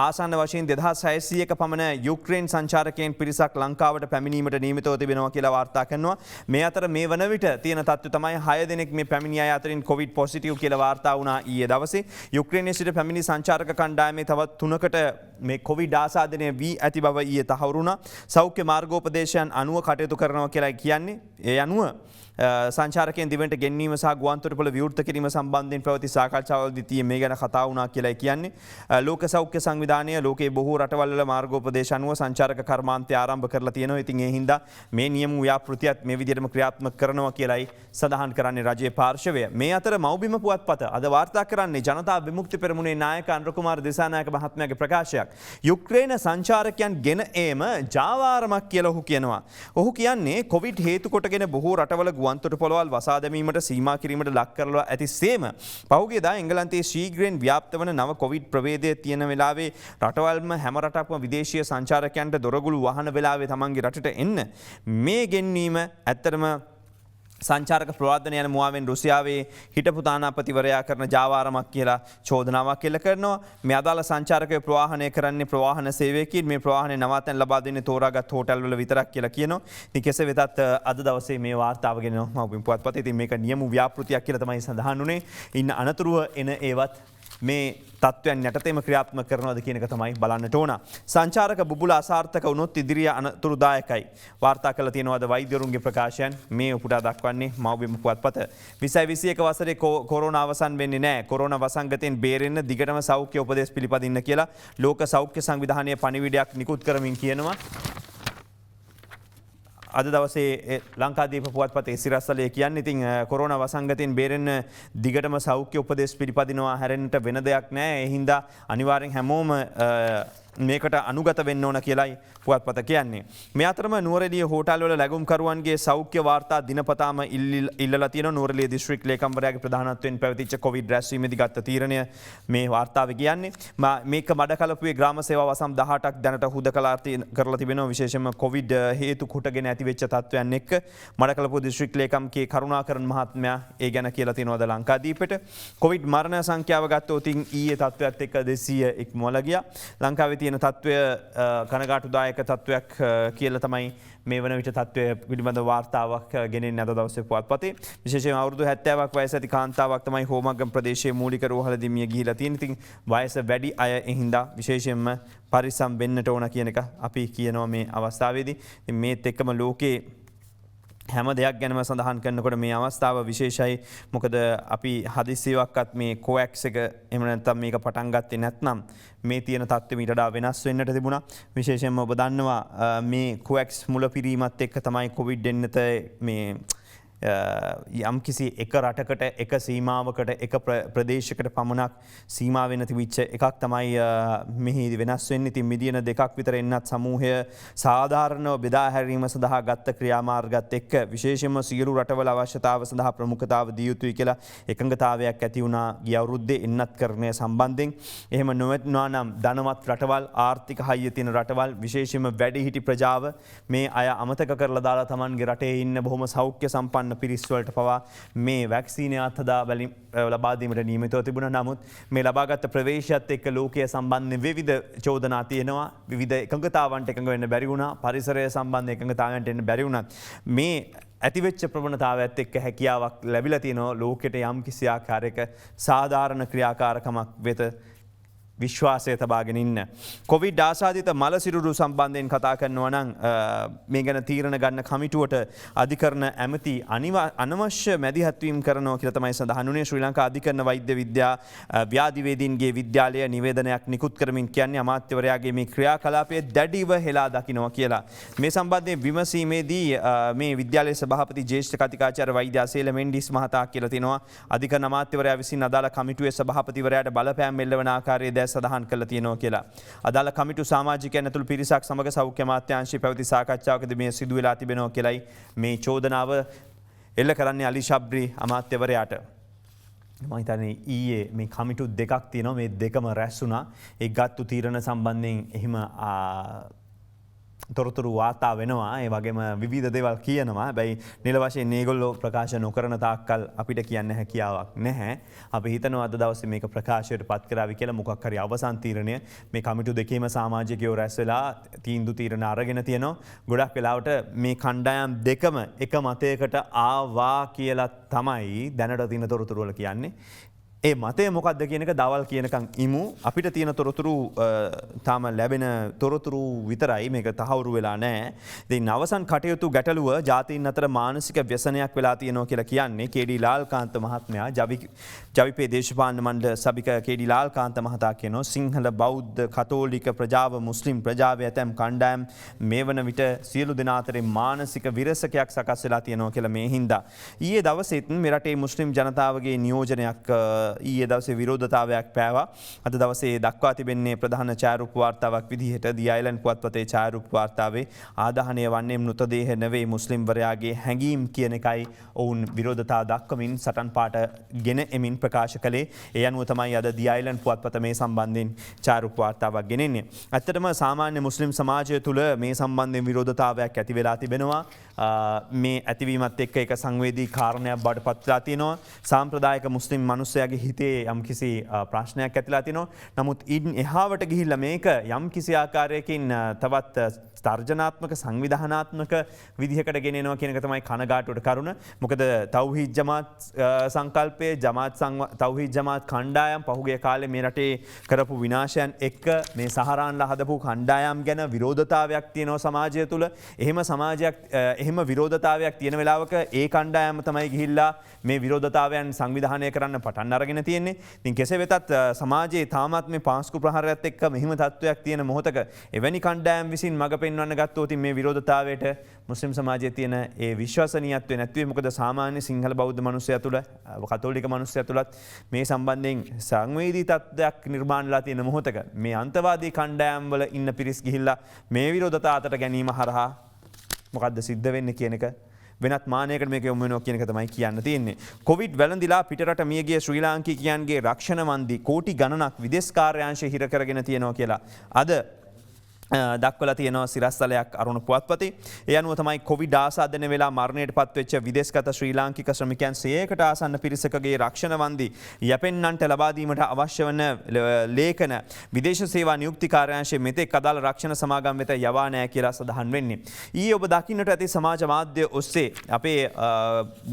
ආසන්න වශයෙන් 2600ක පමණ යුක්‍රේන් සංචාරකයන් පිරිසක් ලංකාවට පැමිණීමට නියමිතව තිබෙනවා කියලා වාර්තා කරනවා. මේ අතර මේ වන විට තියෙන තත්ත්වය තමයි 6 දෙනෙක් මේ පැමිණි අය අතරින් කොවිඩ් පොසිටිව් කියලා වාර්තා වුණා ඊයේ දවසේ. යුක්‍රේනයේ සිට පැමිණි සංචාරක කණ්ඩායමේ තවත් 3කට මේ කොවිඩ් ආසාදනය වී ඇති බව ඊයේ තහවුරු වුණා. සෞඛ්‍ය මාර්ගෝපදේශයන් අනුව කටයුතු කරනවා කියලා කියන්නේ. ඒ අනුව සංචාරකයන් දිවයිනට ගෙන්වීම සහ ගුවන්තොටුපළ විවෘත කිරීම සම්බන්ධයෙන් පැවති සාකච්ඡාවලදී මේ ගැන කතා වුණා කියලා කියන්නේ. ලෝක සෞඛ්‍ය සංවිධානය ලෝකයේ බොහෝ රටවල් වල මාර්ගෝපදේශ අනුව සංචාරක කර්මාන්තය ආරම්භ කරලා තියෙනවා. ඉතින් ඒ හින්දා මේ නියම ව්‍යාපෘතියත් මේ විදිහටම ක්‍රියාත්මක කරනවා කියලායි සඳහන් කරන්නේ රජයේ පාර්ශවය. මේ අතර මව්බිම පුවත්පත අද වාර්තා කරන්නේ ජනතා විමුක්ති පෙරමුණේ නායක අනුරකුමාර දිසානායක මහත්මයාගේ ප්‍රකාශයක්. යුක්‍රේන සංචාරකයන් ගෙන ඒම ජාවාරමක් කියලා ඔහු කියනවා. ඔහු කියන්නේ කොවිඩ් හේතු කොටගෙන බොහෝ රටවල ගුවන්තොටුපළවල් වසා දැමීමට සීමා කිරීමට ලක් කරලා ඇති සේම පහුගියදා එංගලන්තයේ ශීඝ්‍රයෙන් ව්‍යාප්ත වන නව කොවිඩ් ප්‍රභේදය තියෙන වෙලාවේ රටවල්ම හැම රටක්ම විදේශීය සංචාරකයන්ට දොරගුළු වහන වෙලාවේ තමන්ගේ රටට එන්න මේ ගෙන්වීම ඇත්තටම සංචාරක ප්‍රවාදන යන මුවාවෙන් රුසියාවේ හිටපු තානාපතිවරයා කරන ජාවාරමක් කියලා චෝදනාවක් එල්ල කරනවා. මේ අදාළ සංචාරකයෝ ප්‍රවාහනය කරන්නේ ප්‍රවාහන සේවයකින් මේ ප්‍රවාහනේ නවාතැන් ලබා දෙන්නේ තෝරාගත් හෝටල් වල විතරක් කියලා කියනවා. ඉතින් කෙසේ වෙතත් අද දවසේ මේ වාර්තාව ගෙනෙනවා මව්බිම් පුවත්පතේ. ඉතින් මේක නියම ව්‍යාපෘතියක් කියලා තමයි සඳහන් වුනේ. ඉන්න අනතුරුව එන ඒවත් මේ තත්ත්වයන් යටතේම ක්‍රියාත්මක කරනවද කියන එක තමයි බලන්නට ඕන. සංචාරක බුබුල අසාර්ථක වුණොත් ඉදිරිය අනතුරුදායකයි. වාර්තා කළ තියෙනවද වෛද්‍යවරුන්ගේ ප්‍රකාශයන් මේ උපුටා දක්වන්නේ මව්බිම පුවත්පත. 2021 වසරේ කොරෝනා අවසන් වෙන්නේ නැහැ. කොරෝනා වසංගතයෙන් බේරෙන්න දිගටම සෞඛ්‍ය උපදෙස් පිළිපදින්න කියලා ලෝක සෞඛ්‍ය සංවිධානයේ පණිවිඩයක් නිකුත් කරමින් කියනවා. අද දවසේ ලංකාදීප පුවත්පතේ සිරස්සලේ කියන්නේ ඉතින් කොරෝනා වසංගතයෙන් බේරෙන්න දිගටම සෞඛ්‍ය උපදෙස් පිළිපදිනවා හැරෙන්නට වෙන දෙයක් නැහැ. ඒ හින්දා අනිවාර්යෙන් හැමෝම මේකට අනුගත වෙන්න ඕන කියලායි පුවත්පත කියන්නේ. මේ අතරම නුවරඑළිය හෝටල්වල ලැබුම්කරුවන්ගේ සෞඛ්‍ය වාර්තා දිනපතාම ඉල්ලලා තියෙනවා. නුවරඑළිය දිස්ත්‍රික් ලේකම්වරයාගේ ප්‍රධානත්වයෙන් පැවතිච්ච කොවිඩ් රැස්වීමේදී ගත්ත තීරණය මේ වාර්තාවේ කියන්නේ. මේක මඩකලපුවේ ග්‍රාම සේවා වසම් 18ක් දැනට හුදකලා කරලා තිබෙනවා. විශේෂයෙන්ම කොවිඩ් හේතු කොටගෙන ඇතිවෙච්ච තත්ත්වයන් එක්ක මඩකලපුව දිස්ත්‍රික් ලේකම්ගේ කරුණාකරන් මහත්මයා ඒ ගැන කියලා තියෙනවාද ලංකාදීපෙට. කොවිඩ් මරණ සංඛ්‍යාව ගත්තොත් ඊයේ තත්ත්වයත් එක්ක 200 ඉක්මවලා ගියා. ලංකාවේ තියෙන තත්ත්වය කනගාටුදායක තත්ත්වයක් කියලා තමයි මේ වන විට තත්ත්වය පිළිබඳ වාර්තාවක් ගෙනෙන්නේ අද දවසේ පුවත්පතේ. විශේෂයෙන්ම අවුරුදු 70ක් වයස ඇති කාන්තාවක් තමයි හෝමගම් ප්‍රදේශයේ මූලික රෝහලදී මිය ගිහිලා තියෙන. ඉතින් වයස වැඩි අය එහින්දා විශේෂයෙන්ම පරිස්සම් වෙන්නට ඕන කියන එක අපි කියනවා මේ අවස්ථාවේදී. ඉතින් මේත් එක්කම ලෝකේ හැම දෙයක් ගැනම සඳහන් කරනකොට මේ අවස්ථාව විශේෂයි. මොකද අපි හදිසියවක්වත් මේ කොවැක්ස් එක එහෙම නැත්නම් මේක පටන් ගත්තේ නැත්නම් මේ තියෙන තත්ත්වෙ ඊට වඩා වෙනස් වෙන්නට තිබුණා. විශේෂයෙන්ම ඔබ දන්නවා මේ කොවැක්ස් මුල පිරීමත් එක්ක තමයි කොවිඩ් එන්නත මේ යම් කිසි එක රටකට එක සීමාවකට එක ප්‍රදේශයකට පමණක් සීමා වෙන තිබිච්ච එකක් තමයි මෙහි වෙනස් වෙන්නේ. ඉතින් මිලියන 2ක් විතර එන්නත් සමූහය සාධාරණව බෙදා හැරීම සඳහා ගත්ත ක්‍රියාමාර්ගات එක්ක විශේෂයෙන්ම සියලු රටවල අවශ්‍යතාව සඳහා ප්‍රමුඛතාව දිය යුතුයි කියලා එකඟතාවයක් ඇති වුණා ගිය අවුරුද්දේ එන්නත් කරණය සම්බන්ධයෙන්. එහෙම නොවුණා නම් ධනවත් රටවල් ආර්ථික හයිය තියෙන රටවල් විශේෂයෙන්ම වැඩිහිටි ප්‍රජාව මේ අය අමතක කරලා දාලා Tamanගේ රටේ ඉන්න බොහොම සෞඛ්‍ය සම්පන්න පිරිස්වලට පවා මේ වැක්සීනයත් හදා ලබා දීමට නියමිතව තිබුණා. නමුත් මේ ලබාගත් ප්‍රවේශයත් එක්ක ලෝකයේ සම්බන්ධ විවිධ චෝදනා තියෙනවා. විවිධ එකඟතාවන්ට එකඟ වෙන්න බැරි වුණා. පරිසරය සම්බන්ධ එකඟතාවයන්ට එන්න බැරි වුණා. මේ ඇතිවෙච්ච ප්‍රවණතාවයත් එක්ක හැකියාවක් ලැබිලා තියෙනවා ලෝකෙට යම් කිසි ආකාරයක සාධාරණ ක්‍රියාකාරකමක් වෙත විශ්වාසය තබාගෙන ඉන්න. කොවිඩ් ආසාදිත මල සිරුරු සම්බන්ධයෙන් කතා කරනවා නම් මේ ගැන තීරණ ගන්න කමිටුවට අධිකරණ ඇමති අනවශ්‍ය මැදිහත්වීම් කරනවා කියලා තමයි සඳහන් වුණේ. ශ්‍රී ලංකා අධිකරණ වෛද්‍ය විද්‍යා ව්‍යාධිවේදීන්ගේ විද්‍යාලය නිවේදනයක් නිකුත් කරමින් කියන්නේ අමාත්‍යවරයාගේ මේ ක්‍රියාකලාපයේ දැඩිව හෙලා දකිනවා කියලා. මේ සම්බන්ධයෙන් විමසීමේදී මේ විද්‍යාලයේ සභාපති ජ්‍යෙෂ්ඨ කතිකාචාර්ය වෛද්‍ය අසේල මෙන්ඩිස් මහතා කියලා තිනවා අධිකරණ අමාත්‍යවරයා විසින් අදාළ කමිටුවේ සභාපතිවරයාට බලපෑම් එල්ලවන ආකාරයේ සඳහන් කළ තියෙනවා කියලා. අදාළ කමිටු සමාජිකයන් ඇතුළු පිරිසක් සමග සෞඛ්‍ය අමාත්‍යාංශයේ පැවති සාකච්ඡාවකදී මේ සිදු වෙලා තිබෙනවා කියලයි මේ චෝදනාව එල්ල කරන්නේ අලි ශබ්රි අමාත්‍යවරයාට. මම හිතන්නේ ඊයේ මේ කමිටු දෙකක් තියෙනවා. මේ දෙකම රැස් වුණා. ඒ ගත්තු තීරණ සම්බන්ධයෙන් එහෙම තොරතුරු වාර්තා වෙනවා. ඒ වගේම විවිධ දේවල් කියනවා. හැබැයි නිල වශයෙන් මේගොල්ලෝ ප්‍රකාශ නොකරන තාක්කල් අපිට කියන්න හැකියාවක් නැහැ. අපි හිතනවා අද දවසේ මේක ප්‍රකාශයට පත් කරાવી කියලා. මොකක් හරි අවසන් තීරණය මේ කමිටු දෙකේම සමාජිකයෝ රැස් වෙලා තීරණ අරගෙන තියෙනවා. ගොඩක් වෙලාවට මේ කණ්ඩායම් දෙකම එක මතයකට ආවා කියලා තමයි දැනට තියෙන තොරතුරු වල කියන්නේ. ඒ මතය මොකක්ද කියන එක දවල් කියනකම් ඉමු. අපිට තියෙන තොරතුරු තාම ලැබෙන තොරතුරු විතරයි. මේක තහවුරු වෙලා නැහැ. ඉතින් අවසන් කටයුතු ගැටලුව ජාතීන් අතර මානසික ව්‍යසනයක් වෙලා තියෙනවා කියලා කියන්නේ කේ.ඩී. ලාල්කාන්ත මහත්මයා. ජවිපේ දේශපාලන මණ්ඩල සභික කේ.ඩී. ලාල්කාන්ත මහතා කියනවා සිංහල බෞද්ධ කතෝලික ප්‍රජාව මුස්ලිම් ප්‍රජාව ඇතැම් කණ්ඩායම් මේ වන විට සියලු දෙනා අතරින් මානසික විරසකයක් සකස් වෙලා තියෙනවා කියලා මේ හින්දා. ඊයේ දවසේත් මේ රටේ මුස්ලිම් ජනතාවගේ නියෝජනයක් ඊයේ දවසේ විරෝධතාවයක් පෑවා. අද දවසේ දක්වා තිබෙන්නේ ප්‍රධාන ඡායාරූප වාර්තාවක් විදිහට දී අයිලන්ඩ් පුවත්පතේ ඡායාරූප වාර්තාවේ ආදාහනය වන්නේ මෘතදේහ නෙවෙයි මුස්ලිම්වරයාගේ හැඟීම් කියන එකයි ඔවුන් විරෝධතාව දක්වමින් සටන් පාට ගෙන එමින් ප්‍රකාශ කළේ. ඒ අනුව තමයි අද දී අයිලන්ඩ් පුවත්පත මේ සම්බන්ධයෙන් ඡායාරූප වාර්තාවක් ගෙනෙන්නේ. ඇත්තටම සාමාන්‍ය මුස්ලිම් සමාජය තුළ මේ සම්බන්ධයෙන් විරෝධතාවයක් ඇති වෙලා තිබෙනවා. මේ ඇතිවීමත් එක්ක එක සංවේදී කාරණයක් බවට පත්ලා තියෙනවා. සාම්ප්‍රදායික මුස්ලිම් මිනිස්සයාගේ හිතේ යම්කිසි ප්‍රශ්නයක් ඇතිලා තිනවා. නමුත් ඉන් එහාවට ගිහිල්ලා මේක යම්කිසි ආකාරයකින් තවත් තර්ජනාත්මක සංවිධානාත්මක විදිහකට ගෙනෙනවා කියන එක තමයි කනගාටුවට කරුණ. මොකද තෞහීද් ජමාත් සංකල්පයේ තෞහීද් ජමාත් කණ්ඩායම් පහුගිය කාලේ මේ රටේ කරපු විනාශයන් එක්ක මේ සහරාන්ලා හදපු කණ්ඩායම් ගැන විරෝධතාවයක් තියෙනවා සමාජය තුළ. එහෙම විරෝධතාවයක් තියෙන වෙලාවක ඒ කණ්ඩායම තමයි ගිහිල්ලා මේ විරෝධතාවයන් සංවිධානය කරන්න පටන් අරගෙන අරගෙන තියෙන්නේ. ඉතින් කෙසේ වෙතත් සමාජයේ තාමත් මේ පාස්කු ප්‍රහාරයත් එක්ක මෙහිම තත්ත්වයක් තියෙන මොහොතක එවැනි කණ්ඩායම් විසින් මඟ පෙන්වන්න ගත්තොත් මේ විරෝධතාවයට මුස්ලිම් සමාජයේ තියෙන ඒ විශ්වාසනීයත්වය නැති වෙයි. මොකද සාමාන්‍ය සිංහල බෞද්ධ මිනිස්සු ඇතුළ කතෝලික මිනිස්සු ඇතුළත් මේ සම්බන්ධයෙන් සංවේදී තත්ත්වයක් නිර්මාණලා තියෙන මොහොතක මේ අන්තවාදී කණ්ඩායම් වල ඉන්න පිරිස් ගිහිල්ලා මේ විරෝධතාව අතට ගැනීම හරහා මොකද්ද සිද්ධ වෙන්නේ කියන එක වෙනත් මානයකට මේක යොමු වෙනවා කියන එක තමයි කියන්න තියෙන්නේ. කොවිඩ් වැළඳිලා පිටරට මිය ගිය ශ්‍රී ලාංකිකයන්ගේ රක්ෂණ වන්දි කෝටි ගණනක් විදේශ කාර්යාංශය හිර කරගෙන තියෙනවා කියලා අද දක්වලා තියෙනවා සිරස්තලයක් අරුණ පුවත්පතේ. ඒ අනුව තමයි කොවිඩ් ආසාදනය වෙලා මරණයට පත්වෙච්ච විදේශගත ශ්‍රී ලාංකික ශ්‍රමිකයන් 100කට ආසන්න පිරිසකගේ රක්ෂණ වන්දි යැපෙන්නන්ට ලබා දීමට අවශ්‍ය වන ලේඛන විදේශ සේවා නියුක්ති කාර්යාංශයේ මෙතෙක් අදාළ රක්ෂණ සමාගම් වෙත යවා නැහැ කියලා සඳහන් වෙන්නේ. ඊයේ ඔබ දකින්නට ඇති සමාජ මාධ්‍ය ඔස්සේ අපේ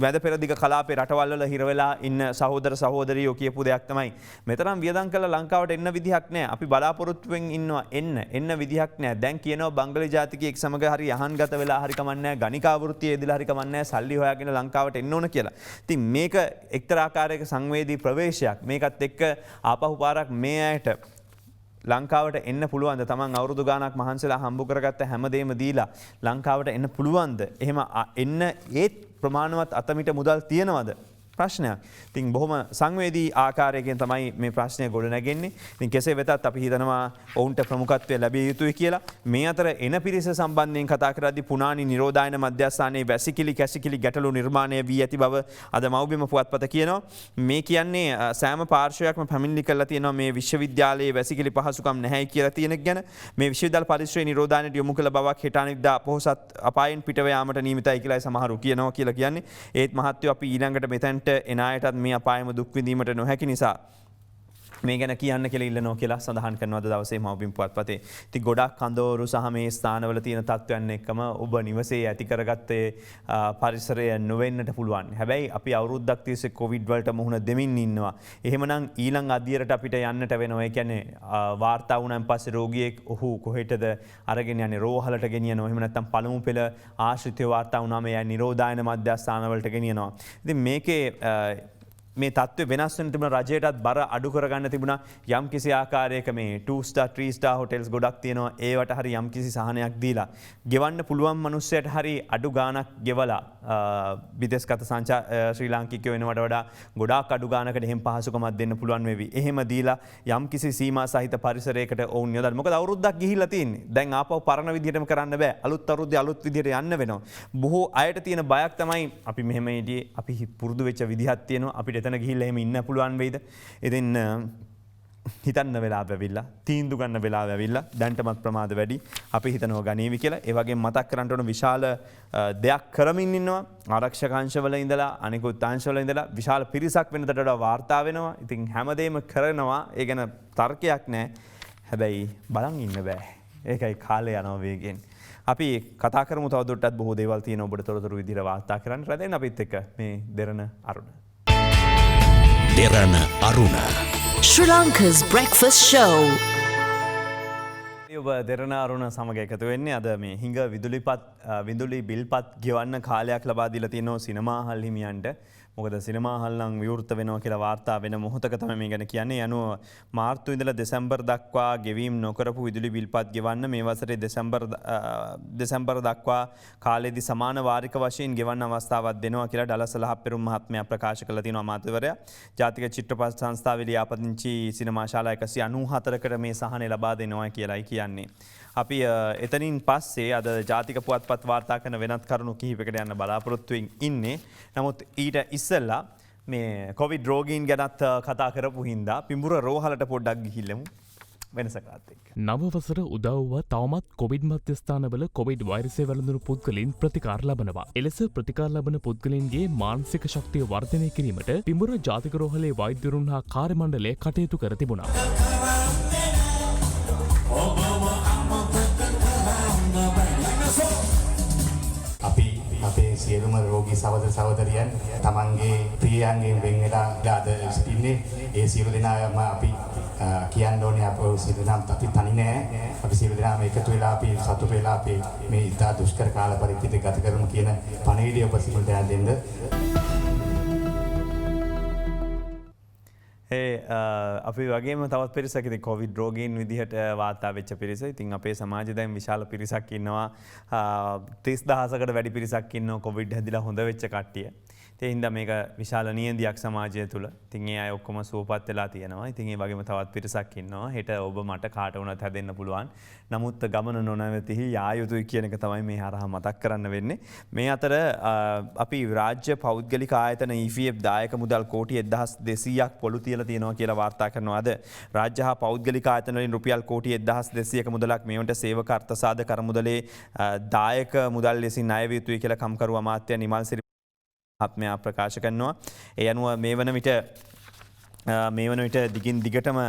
මැද පෙරදිග කලාපේ රටවල් වල හිර වෙලා ඉන්න සහෝදර සහෝදරියෝ කියපු දෙයක් තමයි මෙතරම් වියදම් කළ ලංකාවට එන්න විදිහක් නැහැ. අපි බලාපොරොත්තුෙන් ඉන්නවා එන්න විදිහක් නෑ. දැන් කියනවා බංගලි ජාතිකයෙක් සමග හරි යහන්ගත වෙලා හරි කමන්නේ ගණිකා වෘත්තියේ යෙදලා හරි කමන්නේ සල්ලි හොයාගෙන ලංකාවට එන්න ඕන කියලා. ඉතින් මේක එක්තරා ආකාරයක සංවේදී ප්‍රවේශයක්. මේකත් එක්ක ආපහු පාරක් මේ ඇයට ලංකාවට එන්න පුළුවන්ද? තමන් අවුරුදු ගාණක් මහන්සිලා හම්බ කරගත්ත හැමදේම දීලා ලංකාවට එන්න පුළුවන්ද? එහෙම එන්න ඒත් ප්‍රමාණවත් අතමිට මුදල් තියනවද? ප්‍රශ්නයක්. ඉතින් බොහොම සංවේදී ආකාරයකින් තමයි මේ ප්‍රශ්නය ගොඩනැගෙන්නේ. ඉතින් කෙසේ වෙතත් අපි හිතනවා ඔවුන්ට ප්‍රමුඛත්වය ලැබිය යුතුයි කියලා. මේ අතර එන පිරිස සම්බන්ධයෙන් කතා කරද්දී පුනානි නිරෝධායන මධ්‍යස්ථානයේ වැසිකිලි කැසිකිලි ගැටලු නිර්මාණය වී ඇති බව අද මව්බිම පුවත්පත කියනවා. මේ කියන්නේ සෑම පාර්ශ්වයක්ම පැමිණිලි කරලා තියෙනවා මේ විශ්වවිද්‍යාලයේ වැසිකිලි පහසුකම් නැහැයි කියලා තියෙන ගැන. මේ විශ්වවිද්‍යාල පරිශ්‍රයේ නිරෝධායනයට යොමු කළ බවක් හෙට අනිද්දා අපොහොසත් අපායන් පිටව යාමට නියමිතයි කියලා සමහරු කියනවා කියලා කියන්නේ. ඒත් මහත්වෝ අපි ඊළඟට මෙතෙන්ට එන අයටත් මේ අපායම දුක් විඳීමට නොහැකි නිසා මේ ගැන කියන්න කියලා ඉල්ලනවා කියලා සඳහන් කරනවා දවසේ මව්බිම් පුවත්පතේ. ඉතින් ගොඩක් කඳවුරු සහ මේ ස්ථානවල තියෙන තත්ත්වයන් එක්කම ඔබ නිවසේ ඇති කරගත්තේ පරිසරය නොවෙන්නට පුළුවන්. හැබැයි අපි අවුරුද්දක් තිස්සේ කොවිඩ් වලට මුහුණ දෙමින් ඉන්නවා. එහෙමනම් ඊළඟ අධ්‍යයනයට අපිට යන්නට වෙනවා. ඒ කියන්නේ වාර්තා වුණාන් පස්සේ රෝගියෙක් ඔහු කොහෙටද අරගෙන යන්නේ? රෝහලට ගෙනියනවා. එහෙම නැත්නම් පළමු පෙළ ආශ්‍රිතව වාර්තා වුණාම එයා නිරෝධායන මධ්‍යස්ථාන වලට ගෙනියනවා. ඉතින් මේකේ මේ තත්ත්වය වෙනස් වෙන තිබුණ රජයටත් බර අඩු කරගන්න තිබුණා. යම් කිසි ආකාරයක මේ 2 star 3 star hotels ගොඩක් තියෙනවා. ඒවට හරි යම් කිසි සහනයක් දීලා ගෙවන්න පුළුවන් මිනිස්සුන්ට හරි අඩු ගාණක් ගෙවලා විදේශගත ශ්‍රී ලාංකිකයෝ වෙනවට වඩා ගොඩාක් අඩු ගාණකට එහෙම පහසුකමක් දෙන්න පුළුවන් වෙවි. එහෙම දීලා යම් කිසි සීමා සහිත පරිසරයකට ඔවුන් යොදන්න. මොකද අවුරුද්දක් ගිහිල්ලා තියෙන්නේ. දැන් ආපහු පරණ විදිහටම කරන්න බෑ. අලුත් අවුරුද්දේ අලුත් විදිහට යන්න වෙනවා. බොහෝ අයට තියෙන බයක් තමයි අපි මෙහෙම ඉදී අපි පුරුදු වෙච්ච විදිහක් තියෙනවා. අපිට එතන ගිහිල්ලා එහෙම ඉන්න පුළුවන් වෙයිද? ඉතින් හිතන්න වෙලාව ඇවිල්ලා තීන්දුව ගන්න වෙලාව ඇවිල්ලා දැන්ටමත් ප්‍රමාද වැඩි. අපි හිතනවා ගණීවි කියලා. ඒ වගේම මතක් කරන්න ඕන විශාල දෙයක් කරමින් ඉන්නවා. ආරක්ෂක අංශවල ඉඳලා අනිකුත් අංශවල ඉඳලා විශාල පිරිසක් වෙනදට වඩා වාර්තා වෙනවා. ඉතින් හැමදේම කරනවා. ඒ ගැන තර්කයක් නැහැ. හැබැයි බලන් ඉන්න බෑ. ඒකයි කාලය යනවා වේගෙන්. අපි කතා කරමු තවදුරටත් බොහෝ දේවල් තියෙන ඔබට තොරතුරු විදිහට වාර්තා කරන්න. රැඳෙන්න අපිත් එක්ක මේ දෙරණ අරුණ. දෙරණ අරුණ Sri Lanka's breakfast show. ඔබ දෙරණ අරුණ සමග එකතු වෙන්නේ අද මේ හිඟ විදුලි බිල්පත් ගෙවන්න කාලයක් ලබා දීලා තියෙනවා සිනමා හල් හිමියන්ට. මොකද සිනමා හල් නම් විවෘත වෙනවා කියලා වාර්තා වෙන මොහොතක තමයි මේ ගැන කියන්නේ. අනුව මාර්තු ඉඳලා දෙසැම්බර් දක්වා ගෙවීම් නොකරපු විදුලි බිල්පත් ගෙවන්න මේ වසරේ දෙසැම්බර් දක්වා කාලෙදී සමාන වාරික වශයෙන් ගෙවන්න අවස්ථාවක් දෙනවා කියලා ඩලස් ලහප්පෙරුම් මහත්මයා ප්‍රකාශ කළා තියෙනවා අමාත්‍යවරයා. ජාතික චිත්‍රපට සංස්ථාවේ ලියාපදිංචි සිනමා ශාලා 194කට මේ සහනය ලබා දෙනවා කියලායි කියන්නේ. අපි එතනින් පස්සේ අද ජාතික පුවත්පත් වාර්තා කරන වෙනත් කරුණු කිහිපයකට යන්න බලාපොරොත්තුවෙන් ඉන්නේ. නමුත් ඊට ඉස්සෙල්ලා මේ කොවිඩ් රෝගීන් ගැනත් කතා කරපු හින්දා පිඹුර රෝහලට පොඩ්ඩක් ගිහිල්ලමු වෙනසකත් එක්ක. නව වසර උදව්ව තවමත් කොවිඩ් මධ්‍යස්ථානවල කොවිඩ් වෛරසය වැළඳුණු පුද්ගලයන් ප්‍රතිකාර ලබනවා. එලෙස ප්‍රතිකාර ලබන පුද්ගලයන්ගේ මානසික ශක්තිය වර්ධනය කිරීමට පිඹුර ජාතික රෝහලේ වෛද්‍යවරුන් හා කාර්ය මණ්ඩලය කටයුතු කර තිබුණා. අපේ සියලුම රෝගී සහෝදර සහෝදරියන් තමන්ගේ ප්‍රියයන්ගෙන් වෙන් වෙලා අද සිටින්නේ. ඒ සියලු දෙනාම අපි කියන්න ඕනේ අප සියලු දෙනාම අපි තනි නෑ. අපි සියලු දෙනාම එකතු වෙලා අපි සතුටු වෙලා අපි මේ ඉතා දුෂ්කර කාල පරිච්ඡේදය ගත කරමු කියන පණිවිඩය ඔබ සියලු දෙනා දෙන්න. අපි වගේ තවත් පිරිසකති කොවිඩ් රෝගීන් විදිහට වාතා වෙච්ච පිරිස ඉතින් අපේ සමාජ දැන් විශාල පිරිසක් ඉන්නවා 30,000කට වැඩි පිරිසක් ඉන්නවා කොවිඩ් හැදිලා හොඳ වෙච්ච කට්ටිය. ඒ හින්දා මේක විශාල නියඳියක් සමාජය තුළ. ඉතින් ඒ අය ඔක්කොම සුවපත් වෙලා තියෙනවා. ඉතින් ඒ වගේම තවත් පිරිසක් ඉන්නවා. හෙට ඔබ මට කාට වුණත් හැදෙන්න පුළුවන්. නමුත් ගමන නොනවතිහි යා යුතුයි කියන එක තමයි මේ හරහා මතක් කරන්න වෙන්නේ. මේ අතර අපි රාජ්‍ය පෞද්ගලික ආයතන EPF දායක මුදල් කෝටි 1200ක් පොළු තියලා තියෙනවා කියලා වාර්තා කරනවා. අද රාජ්‍ය හා පෞද්ගලික ආයතන වලින් රුපියල් කෝටි 1200ක මුදලක් මේවට සේවක අර්ථසාධක කරමුදලේ දායක මුදල් ලෙසින් ණය විය යුතුයි කියලා කම්කරු අමාත්‍ය නිමල් සිරි ආත්මයා ප්‍රකාශ කරනවා. ඒ අනුව මේ වන විට දිගින් දිගටම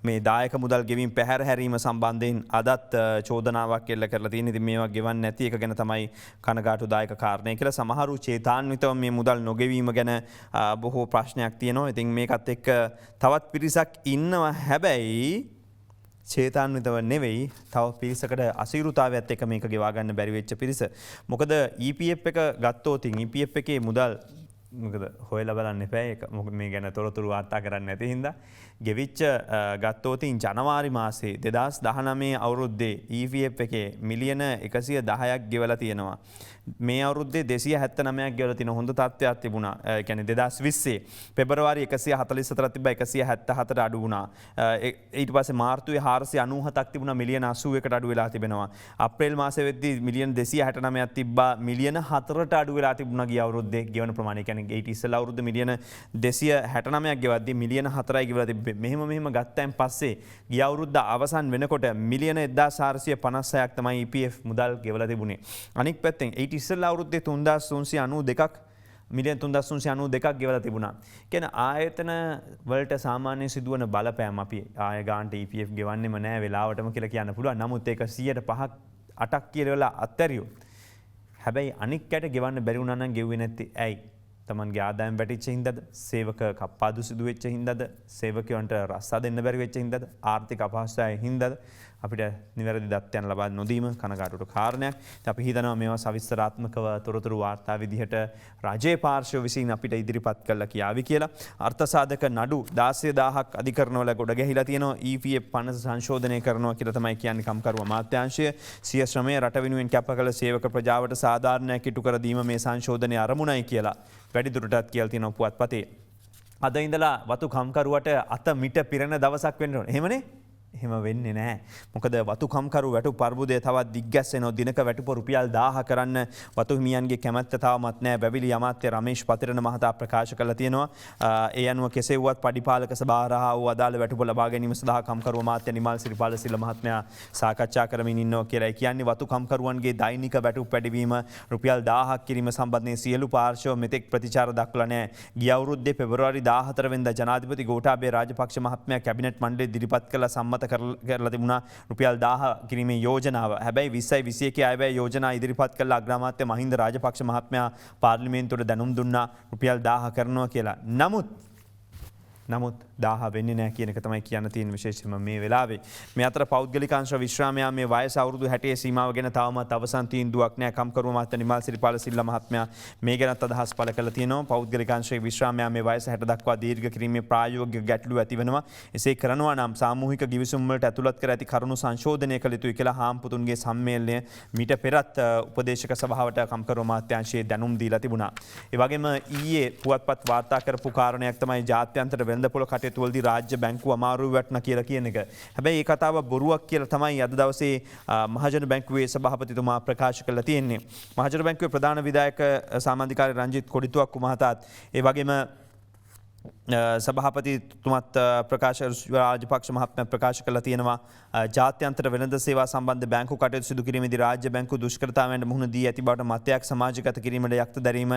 මේ දායක මුදල් ගෙවීම පැහැර හැරීම සම්බන්ධයෙන් අදත් චෝදනාවක් එල්ල කරලා තියෙන. ඉතින් මේවා ගෙවන්නේ නැති එක ගැන තමයි කනගාටුදායක කාරණය කියලා. සමහරු චේතාන්විතව මේ මුදල් නොගෙවීම ගැන බොහෝ ප්‍රශ්නයක් තියෙනවා. ඉතින් මේකත් එක්ක තවත් පිරිසක් ඉන්නවා. හැබැයි චේතාන්විතව නෙවෙයි තව පිරිසකට අසීරුතාවයත් එක්ක මේක ගෙවා ගන්න බැරි වෙච්ච පිරිස. මොකද EPF එක ගත්තොත් EPF එකේ මුදල් මොකද හොයලා බලන්න එපා. ඒක මොකද මේ ගැන තොරතුරු වාර්තා කරන්න නැති හින්දා ගෙවිච්ච ගත්තොත් ජනවාරි මාසේ 2019 අවුරුද්දේ EPF එකේ මිලියන 110ක් ගෙවලා තියෙනවා. මේ අවුරුද්දේ 279ක් ගෙවලා තියෙන හොඳ තත්ත්වයක් තිබුණා. ඒ කියන්නේ 2020 පෙබරවාරි 144ක් තිබ්බා 177ට අඩු වුණා. ඊට පස්සේ මාර්තුවේ 497ක් තිබුණා මිලියන 81කට අඩු වෙලා තිබෙනවා. අප්‍රේල් මාසෙ වෙද්දී මිලියන 269ක් තිබ්බා මිලියන 4ට අඩු වෙලා තිබුණා ගිය අවුරුද්දේ ගෙවන ප්‍රමාණය. කියන්නේ ඊට ඉස්සෙල්ලා අවුරුද්දේ මිලියන 269ක් ගෙවද්දී මිලියන 4යි ගෙවලා තිබ්බේ. මෙහෙම ගත්තයින් පස්සේ ගිය අවුරුද්ද අවසන් වෙනකොට මිලියන 1456ක් තමයි EPF මුදල් ගෙවලා තිබුණේ. අනික් පැත්තෙන් ඉස්සෙල්ලා අවුරුද්දේ 3392ක් මිලියන 3392ක් ගෙවලා තිබුණා. කියන්නේ ආයතන වලට සාමාන්‍ය සිදුවන බලපෑම අපි ආය ගානට EPF ගෙවන්නෙම නැහැ වෙලාවටම කියලා කියන්න පුළුවන්. නමුත් ඒක 105ක් 8ක් කියලා අත්හැරියොත්. හැබැයි අනික්කට ගෙවන්න බැරි වුණා නම් ගෙව්වේ නැත්තේ ඇයි? තමන්ගේ ආදායම් වැටිච්ච හින්දාද? සේවක කප්පාදු සිදු වෙච්ච හින්දාද? සේවකයන්ට රස්සා දෙන්න බැරි වෙච්ච හින්දාද? ආර්ථික අපහසුතාවය හින්දාද? අපිට නිවැරදි දත්තයන් ලබා නොදීම කනගාටුවට කාරණයක්. අපි හිතනවා මේවා සවිස්තරාත්මකව තොරතුරු වාර්තා විදිහට රජයේ පාර්ශ්ව විසින් අපිට ඉදිරිපත් කළා කියාවි කියලා. අර්ථසාධක නඩු 16000ක් අධිකරණවල ගොඩ ගැහිලා තියෙනවා. EPF පනස සංශෝධනය කරනවා කියලා තමයි කියන්නේ කම්කරු අමාත්‍යාංශය. සිය ශ්‍රමය රට වෙනුවෙන් කැප කළ සේවක ප්‍රජාවට සාධාරණයක් ඉටු කර දීම මේ සංශෝධනය අරමුණයි කියලා වැඩිදුරටත් කියලා තියෙනවා පුවත්පතේ. අද ඉඳලා වතු කම්කරුවට අත මිට පිරෙන දවසක් වෙන්න ඕනේ. එහෙමනේ? එහෙම වෙන්නේ නැහැ. මොකද වතු කම්කරු වැටු පර්බුදය තවත් දිග්ගැස්සෙනවා. දිනක වැටුප රුපියල් 1000 කරන්න වතු හිමියන්ගේ කැමැත්ත තාමත් නැහැ. බැවිලි අමාත්‍ය රමේෂ් පතිරණ මහතා ප්‍රකාශ කළා තියෙනවා. ඒ අනුව කෙසේ වුවත් පඩිපාලක සභාවරහා වූ අදාළ වැටුප ලබා ගැනීම සඳහා කම්කරු අමාත්‍ය නිමල් සිරිපාල සිල්ල මහත්මයා සාකච්ඡා කරමින් ඉන්නවා කියලා කියන්නේ. වතු කම්කරුවන්ගේ දෛනික වැටුප් වැඩිවීම රුපියල් 1000ක් කිරීම සම්බන්ධයෙන් සියලු පාර්ශ්ව මෙතෙක් ප්‍රතිචාර දක්වලා නැහැ. ගිය අවුරුද්දේ පෙබරවාරි 14 වෙනිදා ජනාධිපති ගෝඨාභය රාජපක්ෂ මහත්මයා කැබිනට් මණ්ඩලයේ ඉදිරිපත් කළ සම්මත කරලා තිබුණා රුපියල් 1000 කිරීමේ යෝජනාව. හැබැයි 2021 අයවැය යෝජනා ඉදිරිපත් කළ අග්‍රාමාත්‍ය මහින්ද රාජපක්ෂ මහත්මයා පාර්ලිමේන්තුවට දැනුම් දුන්නා රුපියල් 1000 කරනවා කියලා. නමුත් 1000 වෙන්නේ නැහැ කියන එක තමයි කියන්න තියෙන විශේෂම මේ වෙලාවේ. මේ අතර පෞද්ගලික අංශ විශ්‍රාමයා මේ වයස අවුරුදු 60 සීමාව ගැන තවමත් අවසන් තීන්දුවක් නැහැ. කම්කරු අමාත්‍ය නිමල් සිරිපාල සිල්ල මහත්මයා මේ ගැනත් අදහස් පළ කළා තියෙනවා. පෞද්ගලික අංශයේ විශ්‍රාමයා මේ වයස 60 දක්වා දීර්ඝ කිරීමේ ප්‍රායෝගික ගැටලු ඇති වෙනවා. එසේ කරනවා නම් සාමූහික ගිවිසුම් වලට ඇතුළත් කර ඇති කරුණු සංශෝධනය කළ යුතුයි කියලා හාම්පුතුන්ගේ සම්මේලනය මීට පෙරත් උපදේශක සභාවට කම්කරු අමාත්‍යාංශයේ දැනුම් දීලා තිබුණා. ඒ වගේම ඊයේ පුවත්පත් වාර්තා කරපු කාරණයක් තමයි ජාත්‍යන්තර වෙළඳපොළ කටයුතු වලදී රාජ්‍ය බැංකුව අමාරු වැටුණා කියලා කියන එක. හැබැයි ඒ කතාව බොරුවක් කියලා තමයි අද දවසේ මහජන බැංකුවේ සභාපතිතුමා ප්‍රකාශ කළා තියෙන්නේ. මහජන බැංකුවේ ප්‍රධාන විධායක සාමාන්‍යිකාරී රංජිත් කොඩිතුවක්කු මහතාත් ඒ වගේම සභාපතිතුමත් ප්‍රකාශ රාජපක්ෂ මහත්මයා ප්‍රකාශ කළා තියෙනවා ජාත්‍යන්තර වෙළඳ සේවා සම්බන්ධ බැංකු කටයුතු සිදු කිරීමේදී රාජ්‍ය බැංකු දුෂ්කරතාවයන්ට මුහුණ දී ඇති බවට මතයක් සමාජගත කිරීමට යක්ත දැරීම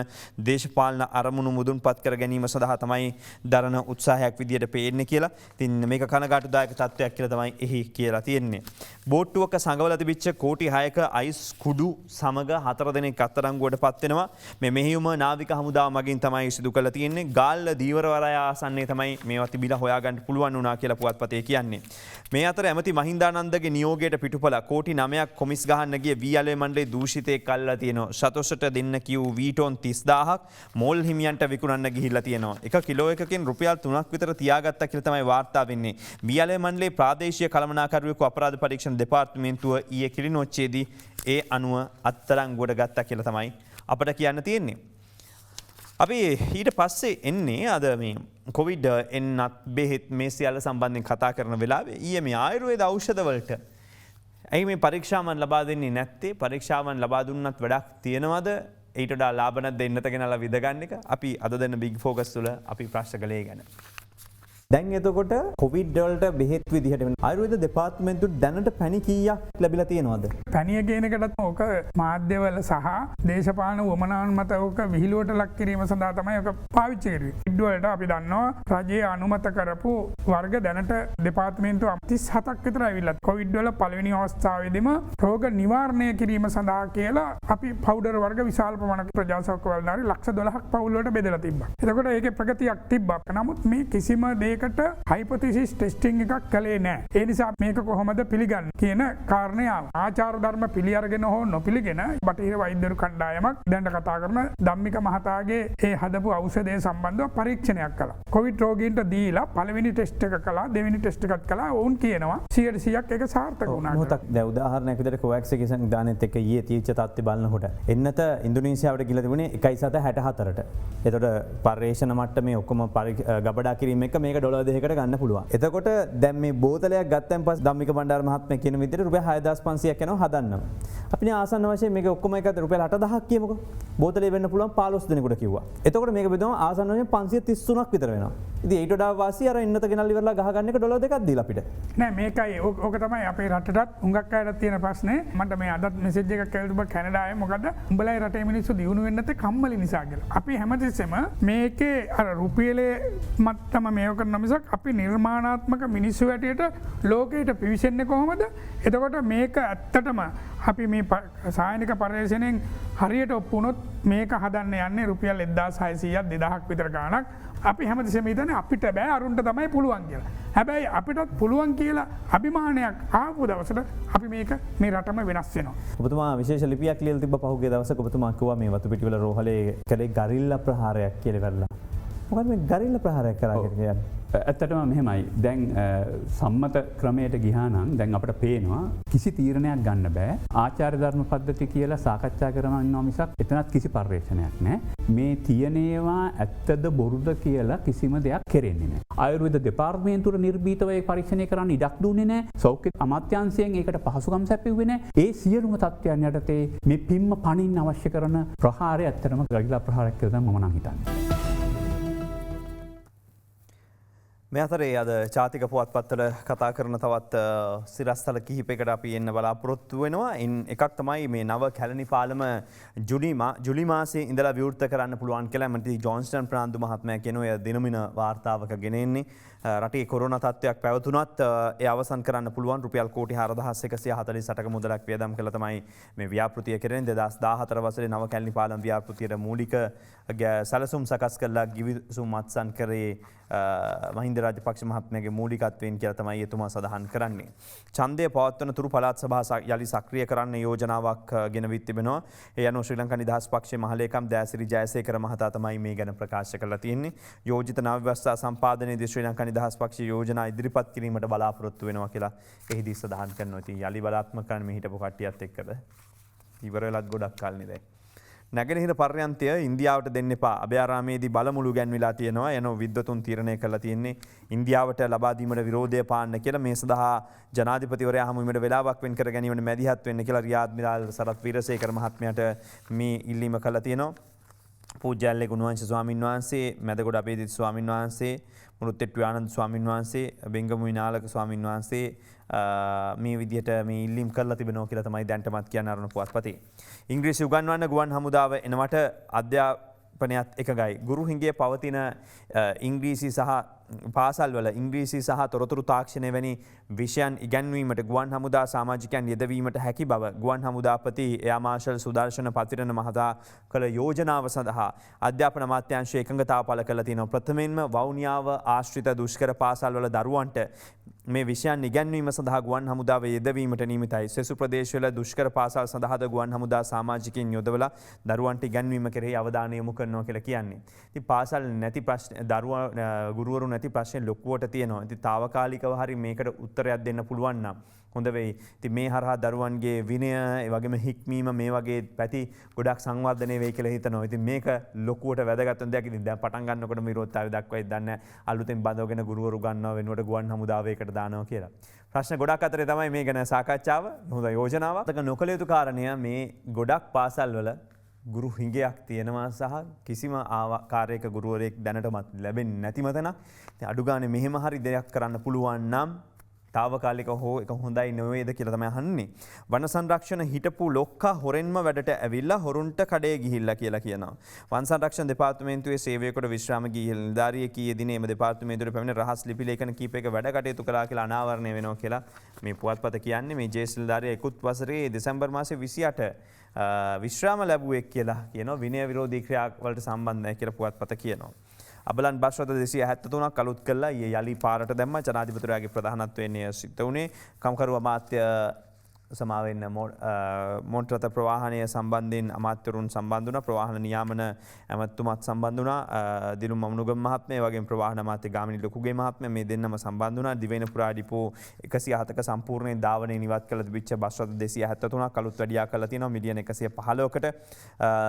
දේශපාලන අරමුණු මුදුන්පත් කර ගැනීම සඳහා තමයි දරන උත්සාහයක් විදියට පේන්නේ කියලා. ඉතින් මේක කනගාටුදායක තත්ත්වයක් කියලා තමයි එහි කියලා තියෙන්නේ. බෝට්ටුවක සංගවලා තිබිච්ච කෝටි 6ක අයිස් කුඩු සමග 4 දෙනෙක් අත්අඩංගුවට පත් වෙනවා. මේ මෙහෙයුම නාවික හමුදාව මගින් තමයි සිදු කළා තියෙන්නේ. ගාල්ල දීවරවරයා ආසන්නේ තමයි මේවා තිබිලා හොයාගන්න පුළුවන් වුණා කියලා පුවත්පතේ කියන්නේ. මේ අතර ඇමති මහින්දානන්දගේ නියෝගයට පිටුපල කෝටි 9ක් කොමිස් ගහන්න ගිය වීඇලේ මණ්ඩලයේ දූෂිතයෙක් අල්ලලා තියෙනවා. සතොෂට දෙන්න කියූ වීටෝන් 30000ක් මෝල් හිමියන්ට විකුණන්න ගිහිල්ලා තියෙනවා. 1 කිලෝ එකකින් රුපියල් 3ක් විතර තියාගත්තා කියලා තමයි වාර්තා වෙන්නේ. වීඇලේ මණ්ඩලයේ ප්‍රාදේශීය කළමනාකරුවෙකු අපරාධ පරීක්ෂණ දෙපාර්තමේන්තුව ඊයේ කිලිනොච්චේදී ඒ අනුව අත්අඩංගුවට ගත්තා කියලා තමයි අපට කියන්න තියෙන්නේ. අපි ඊට පස්සේ එන්නේ අද මේ කොවිඩ් එන්නත් බෙහෙත් මේ සියල්ල සම්බන්ධයෙන් කතා කරන වෙලාවේ ඊයේ මේ ආයුර්වේද ඖෂධවලට ඇයි මේ පරීක්ෂාවන් ලබා දෙන්නේ නැත්තේ? පරීක්ෂාවන් ලබා දුන්නත් වැඩක් තියෙනවද? ඊට වඩා ලාභ නැද්ද එන්නත ගෙනලා විදගන්න එක? අපි අද දෙන බිග් ෆෝකස් තුල අපි ප්‍රශ්න කළේ ගැන. දැන් එතකොට කොවිඩ් වලට බෙහෙත් විදිහට ආයුර්වේද දෙපාර්තමේන්තුවට දැනට පැණි කීයක් ලැබිලා තියෙනවද? පැණිය කියන එකටත් ඕක මාධ්‍යවල සහ දේශපාලන වමනාන් මත ඕක විහිළුවට ලක් කිරීම සඳහා තමයි ඕක පාවිච්චි කරන්නේ. කොවිඩ් වලට අපි දන්නවා රජයේ අනුමත කරපු වර්ග දැනට දෙපාර්තමේන්තුව 37ක් විතර ඇවිල්ලා. කොවිඩ් වල පළවෙනි අවස්ථාවේදීම රෝග නිවාරණය කිරීම සඳහා කියලා අපි පවුඩර් වර්ග විශාල ප්‍රමාණයක ප්‍රජාසෞඛ්‍ය වලදාරි ලක්ෂ 12ක් පවුල් වලට බෙදලා තිබ්බා. එතකොට ඒකේ ප්‍රගතියක් තිබ්බා. නමුත් මේ කිසිම දෙයකට හයිපොතීසිස් ටෙස්ටිං එකක් කළේ නැහැ. ඒ නිසා මේක කොහොමද පිළිගන්නේ කියන කාරණය ආචාර ධර්ම පිළි අරගෙන හෝ නොපිළිගෙන බටහිර වෛද්‍යවරු කණ්ඩායමක් දැන් කතා කරන ධම්මික මහතාගේ ඒ හදපු ඖෂධය සම්බන්ධව පරීක්ෂණයක් කළා. කොවිඩ් රෝගීන්ට දීලා පළවෙනි ටෙස්ට් එක කළා, දෙවෙනි ටෙස්ට් එකත් කළා. වුන් කියනවා 100%ක් ඒක සාර්ථක වුණා. මොහොතක් දැන් උදාහරණයක් විදිහට කොවැක්ස් එකේ සංවිධානයේත් එක්ක ඊයේ තීච්ච තත්ත්වය බලනකොට එන්නත ඉන්දුනීසියාවට ගිහලා තිබුණේ 1.64ට. එතකොට පර්යේෂණ මට්ටමේ ඔක්කොම ගබඩා කිරීම එක මේක ඩොලර් 2කට ගන්න පුළුවන්. එතකොට දැන් මේ බෝතලයක් ගත්තන් පස්සේ ධම්මික බණ්ඩාර මහත්මයා කියන විදිහට රුපියල් 6500ක් යනවා හදන්නම. අපි නේ ආසන්න වශයෙන් මේක ඔක්කොම එකට රුපියල් 8000ක් කියමුකෝ. බෝතලේ වෙන්න පුළුවන් 15 දිනකට කිව්වා. එතකොට මේක බෙදම ආසන්න වශයෙන් 533ක් විතර වෙනවා. ඉතින් ඊට වඩා වාසිය අර එන්නත ගෙනල්ලා ඉවරලා ගහගන්න එක ඩොලර් 2ක් දීලා අපිට. නෑ මේකයි ඕක තමයි අපේ රටටත් හුඟක් අයටත් තියෙන ප්‍රශ්නේ. මට මේ අදත් මෙසේජ් එකක් ඇවිල්ලා තිබ්බා කැනඩාවේ මොකද උඹලයි රටේ මිනිස්සු දියුණු වෙන්න නැත්තේ කම්මැලි නිසා කියලා. අපි හැමතිස්සෙම මේකේ අර රුපියලේ මට්ටම මේක කරන මිසක් අපි නිර්මාණාත්මක මිනිස්සු වැටියට ලෝකයට පිවිසෙන්නේ කොහොමද? එතකොට මේක ඇත්තටම අපි මේ සායනික පර්යේෂණයෙන් හරියට ඔප්පු වුණොත් මේක හදන්න යන්නේ රුපියල් 1600ක් 2000ක් විතර ගාණක්. අපි හැමතිස්සෙම හිතන්නේ අපිට බෑ අරුන්ට තමයි පුළුවන් කියලා. හැබැයි අපිටත් පුළුවන් කියලා අභිමානයක් ආපු දවසට අපි මේක මේ රටම වෙනස් වෙනවා. ඔබතුමා විශේෂ ලිපියක් ලියලා තිබ්බ පහුගිය දවසක ඔබතුමා කිව්වා මේ වතුපිටිවල රෝහලේ කලේ ගරිල්ලා ප්‍රහාරයක් කියලා වෙරලා. මොකද මේ ගරිල්ලා ප්‍රහාරයක් කරා කියන්නේ? ඇත්තටම මෙහෙමයි. දැන් සම්මත ක්‍රමයට ගියා නම් දැන් අපිට පේනවා කිසි තීරණයක් ගන්න බෑ. ආචාර ධර්ම පද්ධති කියලා සාකච්ඡා කරනවා ඉන්නවා මිසක් එතනත් කිසි පරිශ්‍රණයක් නැහැ. මේ තියෙන ඒවා ඇත්තද බොරුද කියලා කිසිම දෙයක් කෙරෙන්නේ නැහැ. ආයුර්වේද දෙපාර්තමේන්තුව නිර්භීතව ඒ පරීක්ෂණය කරන්න ඉඩක් දුන්නේ නැහැ. සෞඛ්‍ය අමාත්‍යාංශයෙන් ඒකට පහසුකම් සැපෙව්වේ නැහැ. ඒ සියලුම තත්ත්වයන් යටතේ මේ පිම්ම පණින්න අවශ්‍ය කරන ප්‍රහාරය ඇත්තටම ගරිල්ලා ප්‍රහාරයක් කියලා තමයි මම නම් හිතන්නේ. මේ අතරේ අද ජාතික පුවත්පත්වල කතා කරන තවත් සිරස්තල කිහිපයකට අපි එන්න බලාපොරොත්තු වෙනවා. ඉන් එකක් තමයි මේ නව කැලණි පාලම ජුලි මාසයේ ඉඳලා විවෘත කරන්න පුළුවන් කියලා ඇමති ජොන්ස්ටන් ප්‍රනාන්දු මහත්මයා කියන ඔය දිනමින වාර්තාවක ගෙන එන්නේ. රටේ කොරෝනා තත්ත්වයක් පැවතුනත් ඒ අවසන් කරන්න පුළුවන් රුපියල් කෝටි 4148ක මුදලක් වියදම් කළා තමයි මේ ව්‍යාපෘතිය කෙරෙන්නේ. 2014 වසරේ නව කැලණි පාලම ව්‍යාපෘතියට මූලික සැලසුම් සකස් කළා ගිවිසුම් අත්සන් කරේ මහින්ද රාජපක්ෂ මහත්මයාගේ මූලිකත්වයෙන් කියලා තමයි එතුමා සඳහන් කරන්නේ. ඡන්දය පවත්වන තුරු පළාත් සභාව යලි සක්‍රිය කරන්න යෝජනාවක් ගෙනවිත් තිබෙනවා. ඒ අනුව ශ්‍රී ලංකා නිදහස් පක්ෂයේ මහලේකම් දෑසිරි ජයසේකර මහතා තමයි මේ ගැන ප්‍රකාශ කරලා තියෙන්නේ. යෝජිත නව ව්‍යවස්ථා සම්පාදනයේදී ශ්‍රී ලංකා නිදහස් පක්ෂයේ යෝජනා ඉදිරිපත් කිරීමට බලාපොරොත්තු වෙනවා කියලා එහිදී සඳහන් කරනවා. ඉතින් යලි බලාත්මක කරන්න මේ හිටපු කට්ටියත් එක්කද ඉවර වෙලත් ගොඩක් කල්නේ දැන්. නැගෙනහිර පර්යන්තය ඉන්දියාවට දෙන්න එපා. අභයාරාමේදී බලමුළු ගැන්විලා තියෙනවා. යනෝ විද්වතුන් තීරණය කළා තියෙන්නේ ඉන්දියාවට ලබා දීමට විරෝධය පාන්න කියලා. මේ සඳහා ජනාධිපතිවරයා හමුවීමට වෙලාවක් වෙන් කර ගැනීමට මැදිහත් වෙන්න කියලා රියාද් මිරාල් සරත් වීරසේකර මහත්මයාට මේ ඉල්ලීම කළා තියෙනවා. පූජ්‍යල්ලේ ගුණවංශ ස්වාමින් වහන්සේ, මැදගොඩ අපේදිත් ස්වාමින් වහන්සේ, මුරුත්තෙට්ටු ආනන්ද ස්වාමින් වහන්සේ, බෙංගමු විනාලක ස්වාමින් වහන්සේ මේ විදිහට මේ ඉල්ලීම් කරලා තිබෙනවා කියලා තමයි දැන්ටමත් කියන්න අරුණ පුවත්පතේ. ඉංග්‍රීසි උගන්වන්න ගුවන් හමුදාව එනවට අධ්‍යාපනයත් එකගයි. ගුරු හිඟේ පවතින ඉංග්‍රීසි සහ පාසල්වල ඉංග්‍රීසි සහ තොරතුරු තාක්ෂණය වැනි විෂයන් ඉගැන්වීමට ගුවන් හමුදා සාමාජිකයන් යෙදවීමට හැකි බව ගුවන් හමුදාපති එයා මාර්ෂල් සුදර්ශන පතිරණ මහතා කළ යෝජනාව සඳහා අධ්‍යාපන අමාත්‍යාංශය එකඟතාව පළ කළ තියෙනවා. ප්‍රථමයෙන්ම වවුනියාව ආශ්‍රිත දුෂ්කර පාසල්වල දරුවන්ට මේ විෂයන් ඉගැන්වීම සඳහා ගුවන් හමුදාව යෙදවීමට නියමිතයි. සෙසු ප්‍රදේශවල දුෂ්කර පාසල් සඳහාද ගුවන් හමුදා සමාජිකයින් යොදවලා දරුවන්ට ඉගැන්වීම කෙරෙහි අවධානය යොමු කරනවා කියලා කියන්නේ. ඉතින් පාසල් නැති ප්‍රශ්න දරුවා ගුරුවරු නැති ප්‍රශ්න ලොකුවට තියෙනවා. ඉතින් తాවකාලිකව හරි මේකට උත්තරයක් දෙන්න පුළුවන් නම් හොඳ වෙයි. ඉතින් මේ හරහා දරුවන්ගේ විනය ඒ වගේම හික්මීම මේ වගේ පැති ගොඩක් සංවර්ධනය වෙයි කියලා හිතනවා. ඉතින් මේක ලොකුවට වැදගත් දෙයක්. ඉතින් දැන් පටන් ගන්නකොට විරෝධතාවය දක්වයි දන්නේ අලුතෙන් බඳවගෙන ගුරුවරු ගන්නවා වෙනුවට ගුවන් හමුදාවයකට දානවා කියලා. ප්‍රශ්න ගොඩක් අතරේ තමයි මේ ගැන සාකච්ඡාව. හොඳ යෝජනාවක්. ඒක නොකළ යුතු කාරණය මේ ගොඩක් පාසල්වල ගුරු හිඟයක් තියෙනවා සහ කිසිම ආකාරයක ගුරුවරයෙක් දැනටමත් ලැබෙන්නේ නැති මතනක්. ඉතින් අඩු ගානේ මෙහෙම හරි දෙයක් කරන්න පුළුවන් නම් තාවකාලික හෝ එක හොඳයි නොවේද කියලා තමයි අහන්නේ. වන සංරක්ෂණ හිටපු ලොක්කා හොරෙන්ම වැඩට ඇවිල්ලා හොරුන්ට කඩේ ගිහිල්ලා කියලා කියනවා. වන සංරක්ෂණ දෙපාර්තමේන්තුවේ සේවයකට විශ්‍රාම ගිය නිලධාරියෙක් ඊයේ දිනේ එම දෙපාර්තමේන්තුවේ පැමිණ රහස් ලිපි ලේඛන කීපයක වැඩ කටයුතු කළා කියලා අනාවරණය වෙනවා කියලා මේ පුවත්පත කියන්නේ. මේ ජේෂ්ඨ නිලධාරියා ඉකුත් වසරේ දෙසැම්බර් මාසේ 28 විශ්‍රාම ලැබුවෙක් කියලා කියනවා. විනය විරෝධී ක්‍රියාවලට සම්බන්ධ නැහැ කියලා පුවත්පත කියනවා. අබලන් බස් රථ 273ක් අලුත් කළා. ඊයේ යලි පාරට දැම්ම ජනාධිපතිවරයාගේ ප්‍රධානත්වයෙන් සිද්ධ වුණේ. කම්කරු අමාත්‍ය සමාවෙන්න මොන්ටරත ප්‍රවාහනය සම්බන්ධයෙන් අමාත්‍යවරුන් සම්බන්ධ වුණා. ප්‍රවාහන නියාමන ඇමතුමත් සම්බන්ධ වුණා. දිලුම් මමුණුගම මහත්මයා වගේම ප්‍රවාහන අමාත්‍ය ගාමිණී ලොකුගේ මහත්මයා මේ දෙන්නම සම්බන්ධ වුණා. දිවයින පුරා ඩිපෝ 107ක සම්පූර්ණයෙන් ධාවනයෙන් ඉවත් කළ තිබිච්ච බස් රථ 273ක් අලුත් වැඩියා කරලා තියෙනවා. මිලියන 115කට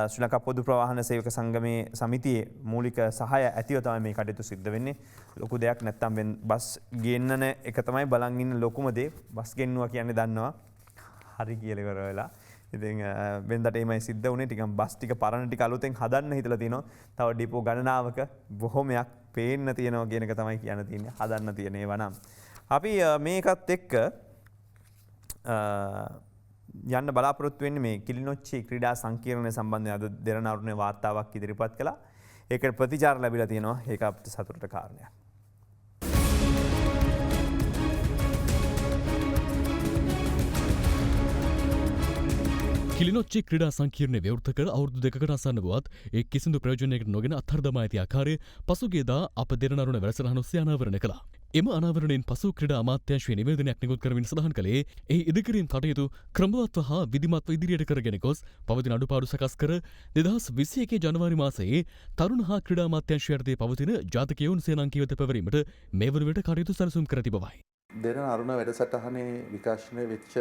ශ්‍රී ලංකා පොදු ප්‍රවාහන සේවක සංගමේ සමිතියේ මූලික සහාය ඇතිව තමයි මේ කටයුතු සිද්ධ වෙන්නේ. ලොකු දෙයක් නැත්තම් බස් ගෙන්නන එක තමයි බලන් ඉන්න ලොකුම දේ. බස් ගෙන්නුවා කියන්නේ දන්නවා. හරි කියලා ඉවර වෙලා. ඉතින් වෙනදට එමය සිද්ධ වුණේ ටිකක් බස් ටික පරණ ටික අලුතෙන් හදන්න හිතලා තිනවා. තව ඩිපෝ ගණනාවක බොහොමයක් පේන්න තියෙනවා කියන එක තමයි කියන්න තියෙන්නේ. හදන්න තියෙන ඒවා නම්. අපි මේකත් එක්ක යන්න බලාපොරොත්තු වෙන්නේ මේ කිලිනොච්චි ක්‍රීඩා සංකීර්ණය සම්බන්ධයෙන් අද දෙරණාරුණේ වාර්තාවක් ඉදිරිපත් කළා. ඒකට ප්‍රතිචාර ලැබිලා තියෙනවා. ඒක අපිට සතුටට කාරණයක්. කිලිනොච්චි ක්‍රඩා සංකීර්ණය ව්‍යවෘත කර අවුරුදු දෙකට අසන්න වුවත් ඒ කිසිදු ප්‍රයෝජනයකට නොගෙන අත්හරිදමා ඇති ආකාරය පසුගියදා අප දෙරණරුණ වැඩසටහන ඔස්සේ අනාවරණය කළා. එම අනාවරණයෙන් පසු ක්‍රඩා අමාත්‍යාංශයේ නිවේදනයක් නිකුත් කරමින් සඳහන් කළේ එහි ඉදිකිරීම් කටයුතු ක්‍රමවත්ව හා විධිමත්ව ඉදිරියට කරගෙන ගොස් පවතින අඩුපාඩු සකස් කර 2021 ජනවාරි මාසයේ තරුණ හා ක්‍රඩා අමාත්‍යාංශය යටතේ පවතින ජාතික යොවුන් සේනාංකය වෙත පැවරීමට මේ වන විට කටයුතු සැලසුම් කර ඇති බවයි. දෙරණ අරුණ වැඩසටහනේ විකාශනය වෙච්ච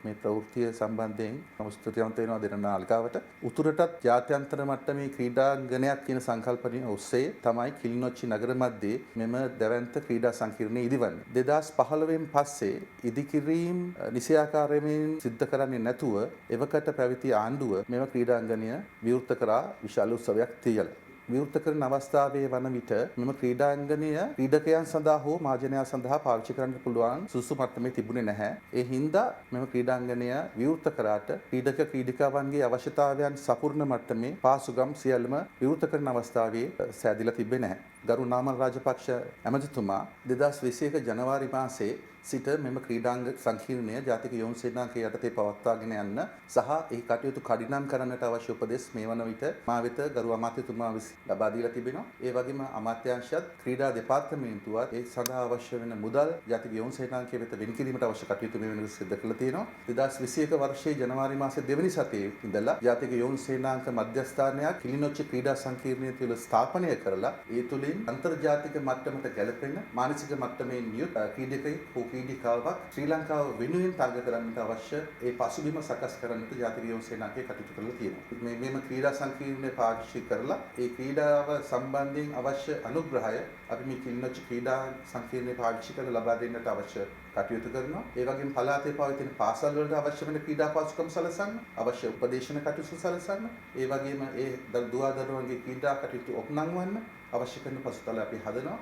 මේ ප්‍රවෘත්තිය සම්බන්ධයෙන් ස්තුතිවන්ත වෙනවා දෙරණ නාලිකාවට. උතුරටත් ජාත්‍යන්තර මට්ටමේ ක්‍රීඩාංගණයක් කියන සංකල්පනය ඔස්සේ තමයි කිලිනොච්චි නගර මැද්දේ මෙම දැවැන්ත ක්‍රීඩා සංකීර්ණය ඉදිවන්නේ. 2015න් පස්සේ ඉදිකිරීම් නිසියාකාරයෙන් සිද්ධ කරන්නේ නැතුව එවකට පැවති ආණ්ඩුව මෙම ක්‍රීඩාංගණය විවෘත කරා විශාල උත්සවයක් තියලා. විවෘත කරන අවස්ථාවේ වන විට මෙම ක්‍රීඩාංගණය ක්‍රීඩකයන් සඳහා හෝ මහජනයා සඳහා පාවිච්චි කරන්න පුළුවන් සුසු මට්ටමේ තිබුණේ නැහැ. ඒ හින්දා මෙම ක්‍රීඩාංගණය විවෘත කරාට ක්‍රීඩක ක්‍රීඩිකාවන්ගේ අවශ්‍යතාවයන් සපුර්ණ මට්ටමේ පාසුගම් සියල්ලම විවෘත කරන අවස්ථාවේ සෑදිලා තිබෙන්නේ නැහැ. ගරු නාමල් රාජපක්ෂ ඇමතිතුමා 2021 ජනවාරි මාසයේ සිට මෙම ක්‍රීඩාංග සංකීර්ණය ජාතික යොවුන් සේනාංකය යටතේ පවත්වාගෙන යන්න සහ ඒ කටයුතු කඩිනම් කරන්නට අවශ්‍ය උපදෙස් මේ වන විට මා වෙත ගරු අමාත්‍යතුමා විසින් ලබා දීලා තිබෙනවා. ඒ වගේම අමාත්‍යාංශයත් ක්‍රීඩා දෙපාර්තමේන්තුවත් ඒ සඳහා අවශ්‍ය වෙන මුදල් ජාතික යොවුන් සේනාංකය වෙත වෙන් කිරීමට අවශ්‍ය කටයුතු මේ වෙනකොට සිදු කරලා තියෙනවා. 2021 වර්ෂයේ ජනවාරි මාසයේ දෙවැනි සතියේ ඉඳලා ජාතික යොවුන් සේනාංක මධ්‍යස්ථානයක් කිලිනොච්චි ක්‍රීඩා සංකීර්ණය තුළ ස්ථාපනය කරලා ඒ තුලින් අන්තර්ජාතික මට්ටමට ගැලපෙන මානසික මට්ටමේ නියුත් ක්‍රීඩකයෙක් ක්‍රීඩිකාවක් ශ්‍රී ලංකාව වෙනුවෙන් තරග කරන්නට අවශ්‍ය ඒ පසුබිම සකස් කරන්නට ජාතික යොවුන් සේනාංකය කටයුතු කරලා තියෙනවා. මේම ක්‍රීඩා සංකීර්ණය පාවිච්චි කරලා ඒ ක්‍රීඩාව සම්බන්ධයෙන් අවශ්‍ය අනුග්‍රහය අපි මේ කිලිනොච්චි ක්‍රීඩා සංකීර්ණය පාවිච්චි කරලා ලබා දෙන්නට අවශ්‍ය කටයුතු කරනවා. ඒ වගේම පළාතේ පවතින පාසල් වලට අවශ්‍ය වෙන ක්‍රීඩා පහසුකම් සලසන්න, අවශ්‍ය උපදේශන කටයුතු සලසන්න, ඒ වගේම ඒ දුවදරුවන්ගේ ක්‍රීඩා කටයුතු ඔප්නංවන්න අවශ්‍ය කරන පසුතල අපි හදනවා.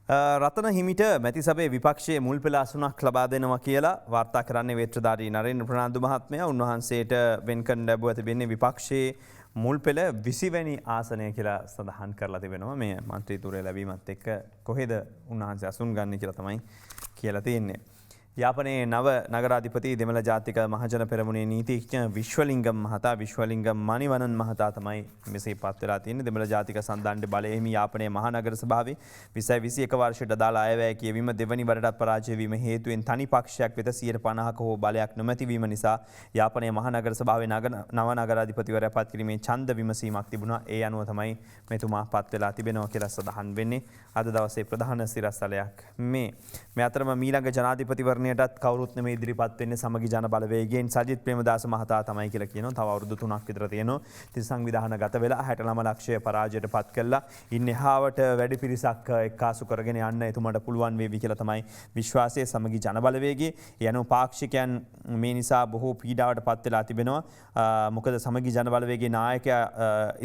රතන හිමිට මැති සභේ විපක්ෂයේ මුල් පෙළ අසුනක් ලබා දෙනවා කියලා වාර්තා කරන්නේ වේත්‍රධාරී නරේන්ද්‍ර ප්‍රනාන්දු මහත්මයා. උන්වහන්සේට වෙන් කරන ලැබුව තිබෙන්නේ විපක්ෂයේ මුල් පෙළ 20 වැනි ආසනය කියලා සඳහන් කරලා තිබෙනවා. මේ මන්ත්‍රීතුරය ලැබීමත් එක්ක කොහෙද උන්වහන්සේ අසුන් ගන්න කියලා තමයි කියලා තියෙන්නේ. යාපනයේ නව නගරාධිපති දෙමළ ජාතික මහජන පෙරමුණේ නීතිඥ විශ්වලිංගම් මහතා විශ්වලිංගම් මණිවණන් මහතා තමයි මෙසේ පත් වෙලා තියෙන්නේ. දෙමළ ජාතික සන්දානයේ බලයෙහි යාපනයේ මහනගර සභාවේ 2021 වර්ෂයට අදාළ අයවැය කියවීම දෙවනි වරටත් පරාජය වීම හේතුවෙන් තනි පක්ෂයක් වෙත 50%ක හෝ බලයක් නොමැති වීම නිසා යාපනයේ මහනගර සභාවේ නව නගරාධිපතිවරයා පත් කිරීමේ ඡන්ද විමසීමක් තිබුණා. ඒ අනුව තමයි මෙතුමා පත් වෙලා තිබෙනවා කියලා සඳහන් වෙන්නේ. අද දවසේ ප්‍රධාන සිරස්තලයක් මේ අතරම මීළඟ ජනාධිපතිවරණ ටත් කවරුත් නෙමේ ඉදිරිපත් වෙන්නේ සමගි ජන බලවේගයෙන් සජිත් ප්‍රේමදාස මහතා තමයි කියලා කියනවා. තව අවුරුදු 3ක් විතර තියෙනවා. ඉතින් සංවිධාන ගත වෙලා 69 ලක්ෂය පරාජයට පත් කළා. ඉන් එහාවට වැඩි පිරිසක් එක්කාසු කරගෙන යන්න එතුමාට පුළුවන් වේවි කියලා තමයි විශ්වාසය සමගි ජන බලවේගයේ. යනු පාක්ෂිකයන් මේ නිසා බොහෝ පීඩාවට පත් වෙලා තිබෙනවා. මොකද සමගි ජන බලවේගයේ නායකයා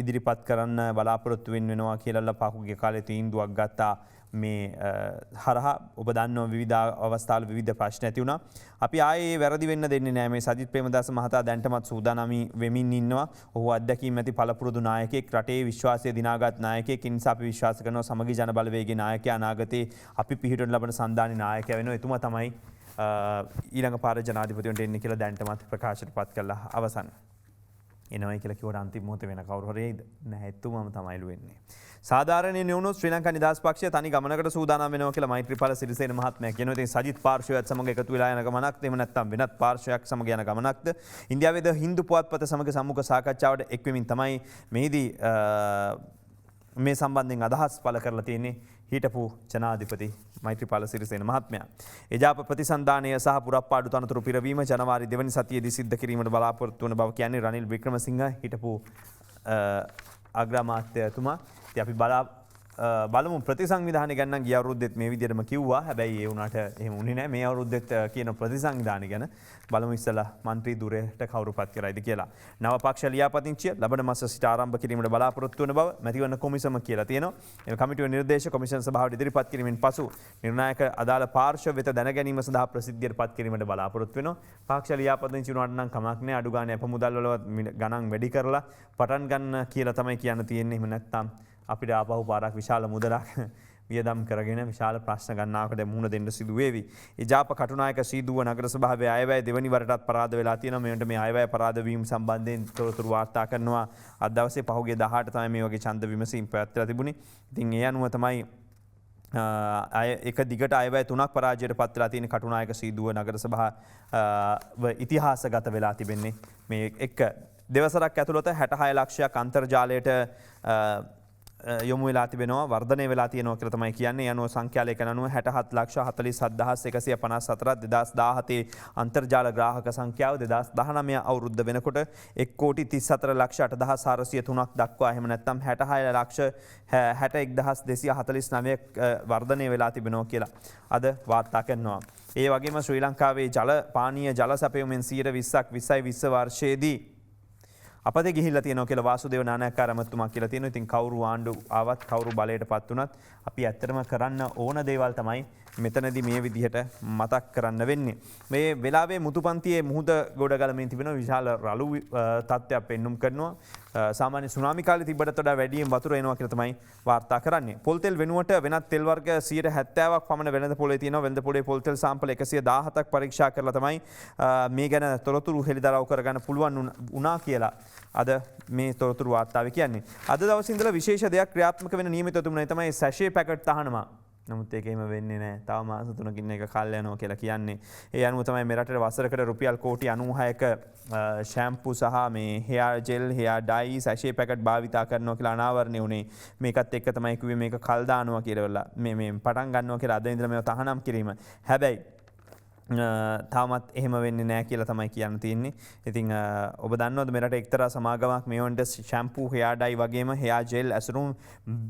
ඉදිරිපත් කරන්න බලාපොරොත්තු වෙනවා කියලා පාකුගේ කාලේ තීන්දුවක් ගත්තා. මේ හරහා ඔබ දන්නවා විවිධ අවස්ථාවල විවිධ ප්‍රශ්න ඇති වුණා. අපි ආයේ වැරදි වෙන්න දෙන්නේ නැහැ. මේ සජිත් ප්‍රේමදාස මහතා දැන්ටමත් සූදානම් වෙමින් ඉන්නවා. ඔහු අත්දැකීම් ඇති පළපුරුදු නායකයෙක්, රටේ විශ්වාසය දිනාගත් නායකයෙක්. ඒ නිසා අපි විශ්වාස කරනවා සමගි ජන බලවේගයේ නායකයා අනාගතේ අපි පිහිටුවන ලබන සන්දානයේ නායකයා වෙනවා. එතුමා තමයි ඊළඟ පාර ජනාධිපතිවරට එන්නේ කියලා දැන්ටමත් ප්‍රකාශයට පත් කළා අවසන්. එනවයි කියලා කිව්වට අන්තිම මොහොතේ වෙන කවුරු හරි එයිද? නැහැ, එතුමම තමයිලු වෙන්නේ. සාධාරණයෙන් වුණොත් ශ්‍රී ලංකා නිදහස් පක්ෂය තනි ගමනකට සූදානම් වෙනවා කියලා මෛත්‍රීපාල සිරිසේන මහත්මයා කියනවා. ඉතින් සජිත් පාර්ශ්වයත් සමග එකතු වෙලා යන ගමනක්ද එහෙම නැත්නම් වෙනත් පාර්ශ්වයක් සමග යන ගමනක්ද? ඉන්දියාවේද හින්දු පුවත්පත සමග සම්මුඛ සාකච්ඡාවට එක් වෙමින් තමයි මෙහිදී මේ සම්බන්ධයෙන් අදහස් පළ කරලා තියෙන්නේ හිටපු ජනාධිපති මෛත්‍රීපාල සිරිසේන මහත්මයා. එජාප ප්‍රතිසන්ධානය සහ පුරප්පාඩු තනතුරු පිරවීම ජනවාරි 2 වෙනි සතියේදී සිද්ධ කිරීමට බලාපොරොත්තු වන බව කියන්නේ රනිල් වික්‍රමසිංහ හිටපු අග්‍රාමාත්‍යතුමා. අපි බලමු ප්‍රතිසංවිධානය ගැන ගිය අවුරුද්දෙත් මේ විදිහටම කිව්වා. හැබැයි ඒ වුණාට එහෙම වුණේ නැහැ. මේ අවුරුද්දෙත් කියන ප්‍රතිසංවිධානය ගැන බලමු ඉස්සලා മന്ത്രി ධුරයට කවුරුපත් කරයිද කියලා. නව පක්ෂ ලියාපදිංචිය ලබන මාස සිට ආරම්භ කිරීමට බලාපොරොත්තු වන බව මැතිවරණ කොමිසම කියලා තියෙනවා. ඒ කමිටුවේ නිර්දේශ කොමිෂන් සභාවට ඉදිරිපත් කිරීමෙන් පසු නිර්ණායක අදාළ පාර්ශ්ව වෙත දැන ගැනීම සඳහා ප්‍රසිද්ධියට පත් කිරීමට බලාපොරොත්තු වෙනවා. පක්ෂ ලියාපදිංචි වුණාට නම් කමක් නැහැ. අඩු ගානේ අපමුදල් වල ගණන් වැඩි කරලා පටන් ගන්න කියලා තමයි කියන්න තියෙන්නේ. එහෙම නැත්නම් අපිට ආපහු පාරක් විශාල මුදලක් වියදම් කරගෙන විශාල ප්‍රශ්න ගණනාවකට මුහුණ දෙන්න සිදු වේවි. එජාප කටුනායක සීදුව නගර සභාවේ අයවැය දෙවනි වරටත් පරාද වෙලා තියෙනවා. මේකට මේ අයවැය පරාද වීම සම්බන්ධයෙන් තොරතුරු වාර්තා කරනවා. අද දවසේ පහුගිය 18 තමයි මේ වගේ ඡන්ද විමසීම් පැවැත්වලා තිබුණේ. ඉතින් ඒ අනුව තමයි එක දිගට අයවැය 3ක් පරාජයට පත් වෙලා තියෙන කටුනායක සීදුව නගර සභාව ඉතිහාසගත වෙලා තිබෙන්නේ. මේ එක දෙවසරක් ඇතුළත 66 ලක්ෂයක් අන්තර්ජාලයට යොමු වෙලා තිබෙනවා, වර්ධනය වෙලා තියෙනවා කියලා තමයි කියන්නේ. යනුව සංඛ්‍යාලයක අනුව 67 ලක්ෂ 47154 2017 අන්තර්ජාල ග්‍රාහක සංඛ්‍යාව 2019 අවුරුද්ද වෙනකොට 1 කෝටි 34 ලක්ෂ 8403ක් දක්වා එහෙම නැත්නම් 66 ලක්ෂ 61249 වර්ධනය වෙලා තිබෙනවා කියලා අද වාර්තා කරනවා. ඒ වගේම ශ්‍රී ලංකාවේ ජල පානීය ජල සැපයුමෙන් 20%ක් 2020 වර්ෂයේදී අපද ගිහිල්ලා තියෙනවා කියලා වාසුදේව නානායක්කාර මහත්මයා කියලා තියෙනවා. ඉතින් කවුරු ආණ්ඩු ආවත් කවුරු බලයටපත් වුණත් අපි ඇත්තටම කරන්න ඕන දේවල් තමයි මෙතනදී මේ විදිහට මතක් කරන්න වෙන්නේ. මේ වෙලාවේ මුතුපන්තියේ මුහුද ගොඩ ගලමින් තිබෙන විශාල රළු තත්ත්වයක් පෙන්눔 කරනවා. සාමාන්‍ය සුනාමි කාලේ තිබ්බටත් වඩා වැඩියෙන් වතුර එනවා කියලා තමයි වාර්තා කරන්නේ. පොල් තෙල් වෙනුවට වෙනත් තෙල් වර්ග 70%ක් පමණ වෙළඳ පොලේ තියෙනවා. වෙළඳ පොලේ පොල් තෙල් සාම්පල් 117ක් පරීක්ෂා කරලා තමයි මේ ගැන තොරතුරු හෙළිදරව් කරගන්න පුළුවන් වුණා කියලා අද මේ තොරතුරු වාර්තාවේ කියන්නේ. අද දවසේ ඉඳලා විශේෂ දෙයක් ක්‍රියාත්මක වෙන නියමිත තුමනේ තමයි සැෂේ පැකට් තහනම. නමුත් ඒක එහෙම වෙන්නේ නැහැ. තව මාස 3කින් එක කල් යනවා කියලා කියන්නේ. ඒ අනුව තමයි මේ රටේ වසරකට රුපියල් කෝටි 96ක ෂැම්පූ සහ මේ hair gel, hair dye, sachet packet භාවිතා කරනවා කියලා අනාවරණය වුණේ. මේකත් එක්ක තමයි කිව්වේ මේක කල් දානවා කියලා. මේ පටන් ගන්නවා කියලා අද ඉඳලා මේව තහනම් කිරීම. හැබැයි තාමත් එහෙම වෙන්නේ නැහැ කියලා තමයි කියන්න තියෙන්නේ. ඉතින් ඔබ දන්නවද මෙරට එක්තරා සමාගමක් මේවන්ට ෂැම්පූ, හෙයාර් ඩයි වගේම හෙයාර් ජෙල් ඇසුරුම්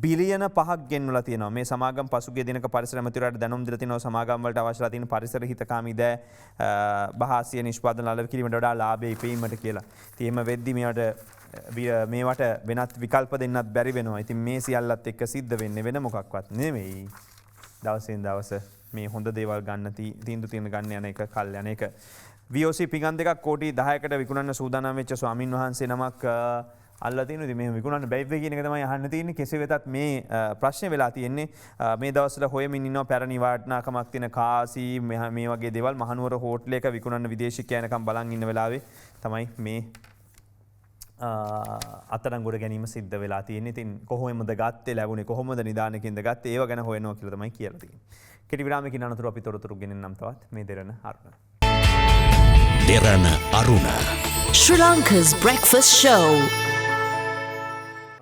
බිලියන 5ක් ගෙන්වලා තියෙනවා. මේ සමාගම් පසුගිය දිනක පරිසර ඇමතිවරයාට දැනුම් දීලා තිනවා සමාගම් වලට අවශ්‍යලා තියෙන පරිසර හිතකාමී දෑ බහාසිය නිෂ්පාදන ලබා කිරීමට වඩා ලාභය ඉපීමට කියලා. ඉතින් එහෙම වෙද්දි මේවට වෙනත් විකල්ප දෙන්නත් බැරි වෙනවා. ඉතින් මේ සියල්ලත් එක්ක සිද්ධ වෙන්නේ වෙන මොකක්වත් නෙමෙයි. දවසින් දවස මේ හොඳ දේවල් ගන්න තීන්දුව තියෙන ගන්න යන එක කල් යන එක. VOC පිඟන් දෙකක් කෝටි 10කට විකුණන්න සූදානම් වෙච්ච ස්වාමින් වහන්සේ නමක් අල්ලලා තියෙනවා. ඉතින් මේ විකුණන්න බැයිද කියන එක තමයි අහන්න තියෙන්නේ. කෙසේ වෙතත් මේ ප්‍රශ්නේ වෙලා තියෙන්නේ මේ දවස්වල හොයමින් ඉන්නවා පැරණි වටිනාකමක් තියෙන කාසි මේ වගේ දේවල් මහනුවර හෝටලයක විකුණන්න විදේශිකයන්කම් බලන් ඉන්න වෙලාවේ තමයි මේ අතරංගොඩ ගැනීම සිද්ධ වෙලා තියෙන්නේ. ඉතින් කොහොමද ගත්තේ ලැබුණේ කොහොමද නිදානකින්ද ගත්තේ ඒව ගැන හොයනවා කියලා තමයි කියලා තියෙන්නේ. කෙටි විරාමයකින් අනතුරු අපි තොරතුරු ගෙනෙන්නම් තවත් මේ දෙරණ අරුණ. දෙරණ අරුණ. Sri Lanka's breakfast show.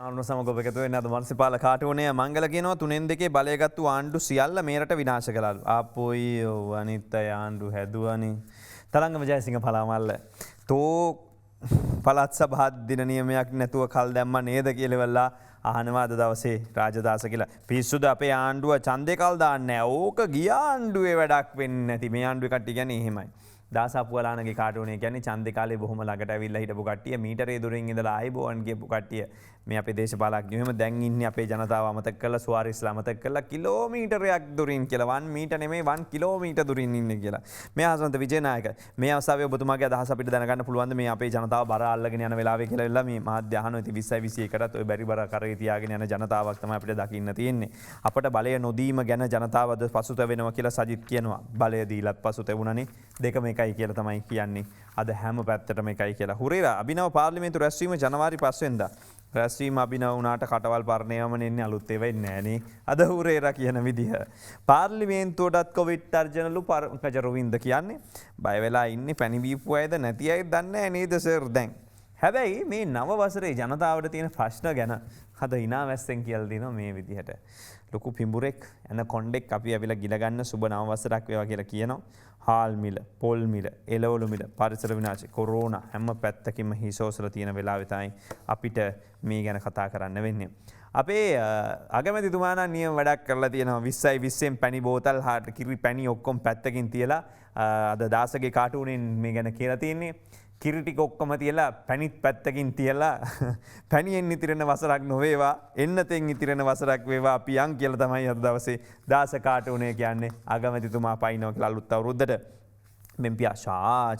ආනුන සමග ඔබ එකතු වෙන්නේ අද මනසපාල කාටුනේ මංගල කියනවා 3-2 බලයගත්තු ආණ්ඩු සියල්ල මේරට විනාශ කළාලු. ආපොයි අනිත් අය ආණ්ඩු හැදුවනේ. තරංගම ජයසිංහ පලාමල්ල. තෝ පළත් සභාත් දින නියමයක් නැතුව කල් දැම්ම නේද කියලවෙල්ලා අහනවා අද දවසේ රාජදාස කියලා. පිස්සුද අපේ ආණ්ඩුව ඡන්දේ කල් දාන්නේ නැහැ. ඕක ගිය ආණ්ඩුවේ වැඩක් වෙන්නේ නැති. මේ ආණ්ඩුවේ කට්ටිය කියන්නේ එහෙමයි. දාසපුවලානගේ කාටුනේ කියන්නේ ඡන්දේ කාලේ බොහොම ළඟට ඇවිල්ලා හිටපු කට්ටිය මීටරේ දුරින් ඉඳලා ආයිබෝන් කියපු කට්ටිය මේ අපේ දේශපාලඥයෝ එහෙම දැන් ඉන්නේ අපේ ජනතාව අමතක කරලා සුවාරිස්ලා අමතක කරලා කිලෝමීටරයක් දුරින් කියලා 1 මීටර නෙමෙයි 1 කිලෝමීටර දුරින් ඉන්නේ කියලා. මේ හසන්ත විජේනායක මේ අවස්ථාවේ ඔබතුමාගේ අදහස අපිට දැනගන්න පුළුවන්ද මේ අපේ ජනතාව බර අල්ලගෙන යන වෙලාවේ කියලා ඉල්ලා මේ මාධ්‍ය අහනවා. ඉතින් 20යි 21කටත් ওই බැරි බර කරේ තියාගෙන යන ජනතාවක් තමයි අපිට දකින්න තියෙන්නේ. අපට බලය නොදීම ගැන ජනතාව අද පසුතැවෙනවා කියලා සජිත් කියනවා. බලය දීලත් පසුතැවුණනේ දෙකම එකයි කියලා තමයි කියන්නේ. අද හැම පැත්තටම එකයි කියලා. හුරේරා අභිනව පාර්ලිමේන්තු රැස්වීම ජනවාරි 5 වෙනිදා. රැස්වීම අභිනව වුණාට කටවල් පර්ණයමන එන්නේ අලුත් ඒවා එන්නේ නෑනේ. අද හුරේරා කියන විදිහ. පාර්ලිමේන්තුවටත් කොවිඩ් තර්ජනලු පංකජ රොවින්ද කියන්නේ බය වෙලා ඉන්නේ පැණි බීපු අයද නැති අයද දන්නේ නැහැ නේද සර් දැන්. හැබැයි මේ නව වසරේ ජනතාවට තියෙන ප්‍රශ්න ගැන අද hina වැස්සෙන් කියලා දිනවා මේ විදිහට. ලොකු පිඹුරෙක් එන කොණ්ඩෙක් අපි ඇවිල්ලා ගිල ගන්න සුබ නව වසරක් වේවා කියලා කියනවා. හාල් මිල, පොල් මිල, එළවලු මිල, පරිසර විනාශය, කොරෝනා හැම පැත්තකින්ම හිසෝසල තියෙන වෙලාවෙ තමයි අපිට මේ ගැන කතා කරන්න වෙන්නේ. අපේ අගමැතිතුමා නම් නියම වැඩක් කරලා තියෙනවා 20යි 20න් පැණි බෝතල් හාට කිරි පැණි ඔක්කොම පැත්තකින් තියලා අද දාසගේ කාටුනෙන් මේ ගැන කියලා තියෙන්නේ. කිරි ටික ඔක්කොම තියලා පැණිත් පැත්තකින් තියලා පැණියෙන් ඉතිරෙන වසරක් නොවේවා එන්නතෙන් ඉතිරෙන වසරක් වේවා අපි යන් කියලා තමයි අද දවසේ දාස කාටුනේ කියන්නේ අගමැතිතුමා පයින්නවා කියලා අලුත් අවුරුද්දට. බෙම්පියා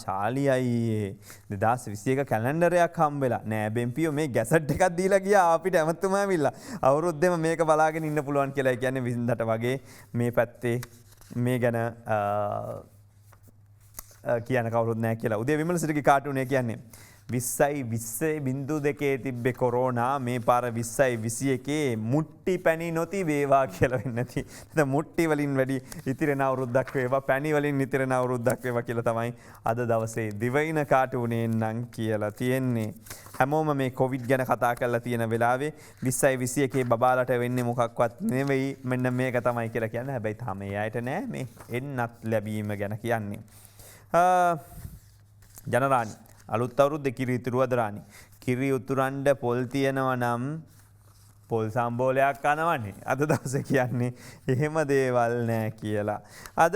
චාලියයි 2021 කැලෙන්ඩරයක් හම්බෙලා නෑ බෙම්පියෝ මේ ගැසට් එකක් දීලා ගියා අපිට ඇමතුමා ඇවිල්ලා අවුරුද්දෙම මේක බලාගෙන ඉන්න පුළුවන් කියලා කියන්නේ 20ට වගේ මේ පැත්තේ මේ ගැන කියන කවුරුත් නෑ කියලා. උදේ විමල සිටගේ කාටුනේ කියන්නේ 20යි 20.2 තිබ්බේ කොරෝනා මේ පාර 20යි 21 මුට්ටි පැණි නොති වේවා කියලා වෙන්නේ නැති. නැත්නම් මුට්ටි වලින් වැඩි ඉතිරෙන අවුරුද්දක් වේවා පැණි වලින් ඉතිරෙන අවුරුද්දක් වේවා කියලා තමයි අද දවසේ දිවයින කාටුනේ නම් කියලා තියෙන්නේ. හැමෝම මේ කොවිඩ් ගැන කතා කරලා තියෙන වෙලාවේ 20යි 21 බබාලට වෙන්නේ මොකක්වත් නෙවෙයි මෙන්න මේක තමයි කියලා කියන්නේ. හැබැයි තාම ඒ අයට නෑ මේ එන්නත් ලැබීම ගැන කියන්නේ. ජනරාණි අලුත් අවුරුද්ද කිරි ඉතුරුවද රාණි කිරි උතුරන්ඩ පොල් තියෙනවා නම් පොල් සම්බෝලයක් කනවන්නේ අද දවසේ කියන්නේ එහෙම දේවල් නෑ කියලා. අද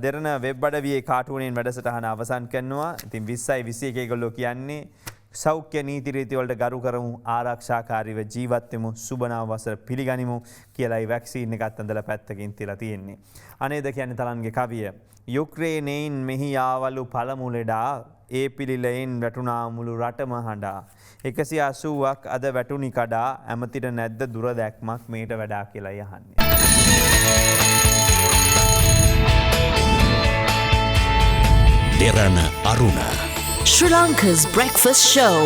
දෙරණ වෙබ් අඩවියේ කාටුනෙන් වැඩසටහන අවසන් කරනවා. ඉතින් 20යි 21 ඒගොල්ලෝ කියන්නේ සෞඛ්‍ය නීති රීති වලට ගරු කරමු ආරක්ෂාකාරීව ජීවත් වෙමු සුබ නව වසර පිළිගනිමු කියලායි වැක්සීන් එකත් ඇඳලා පැත්තකින් තියලා තියෙන්නේ. අනේද කියන්නේ තරන්ගේ කවිය යුක්‍රේනයෙන් මෙහි ආවලු පළමු ලෙඩා ඒ පිළිලයෙන් වැටුණා මුළු රටම හඬා 180ක් අද වැටුණි කඩා ඇමතිට නැද්ද දුර දැක්මක් මේට වඩා කියලා යහන්නේ. දෙරණ අරුණ. Sri Lanka's breakfast show.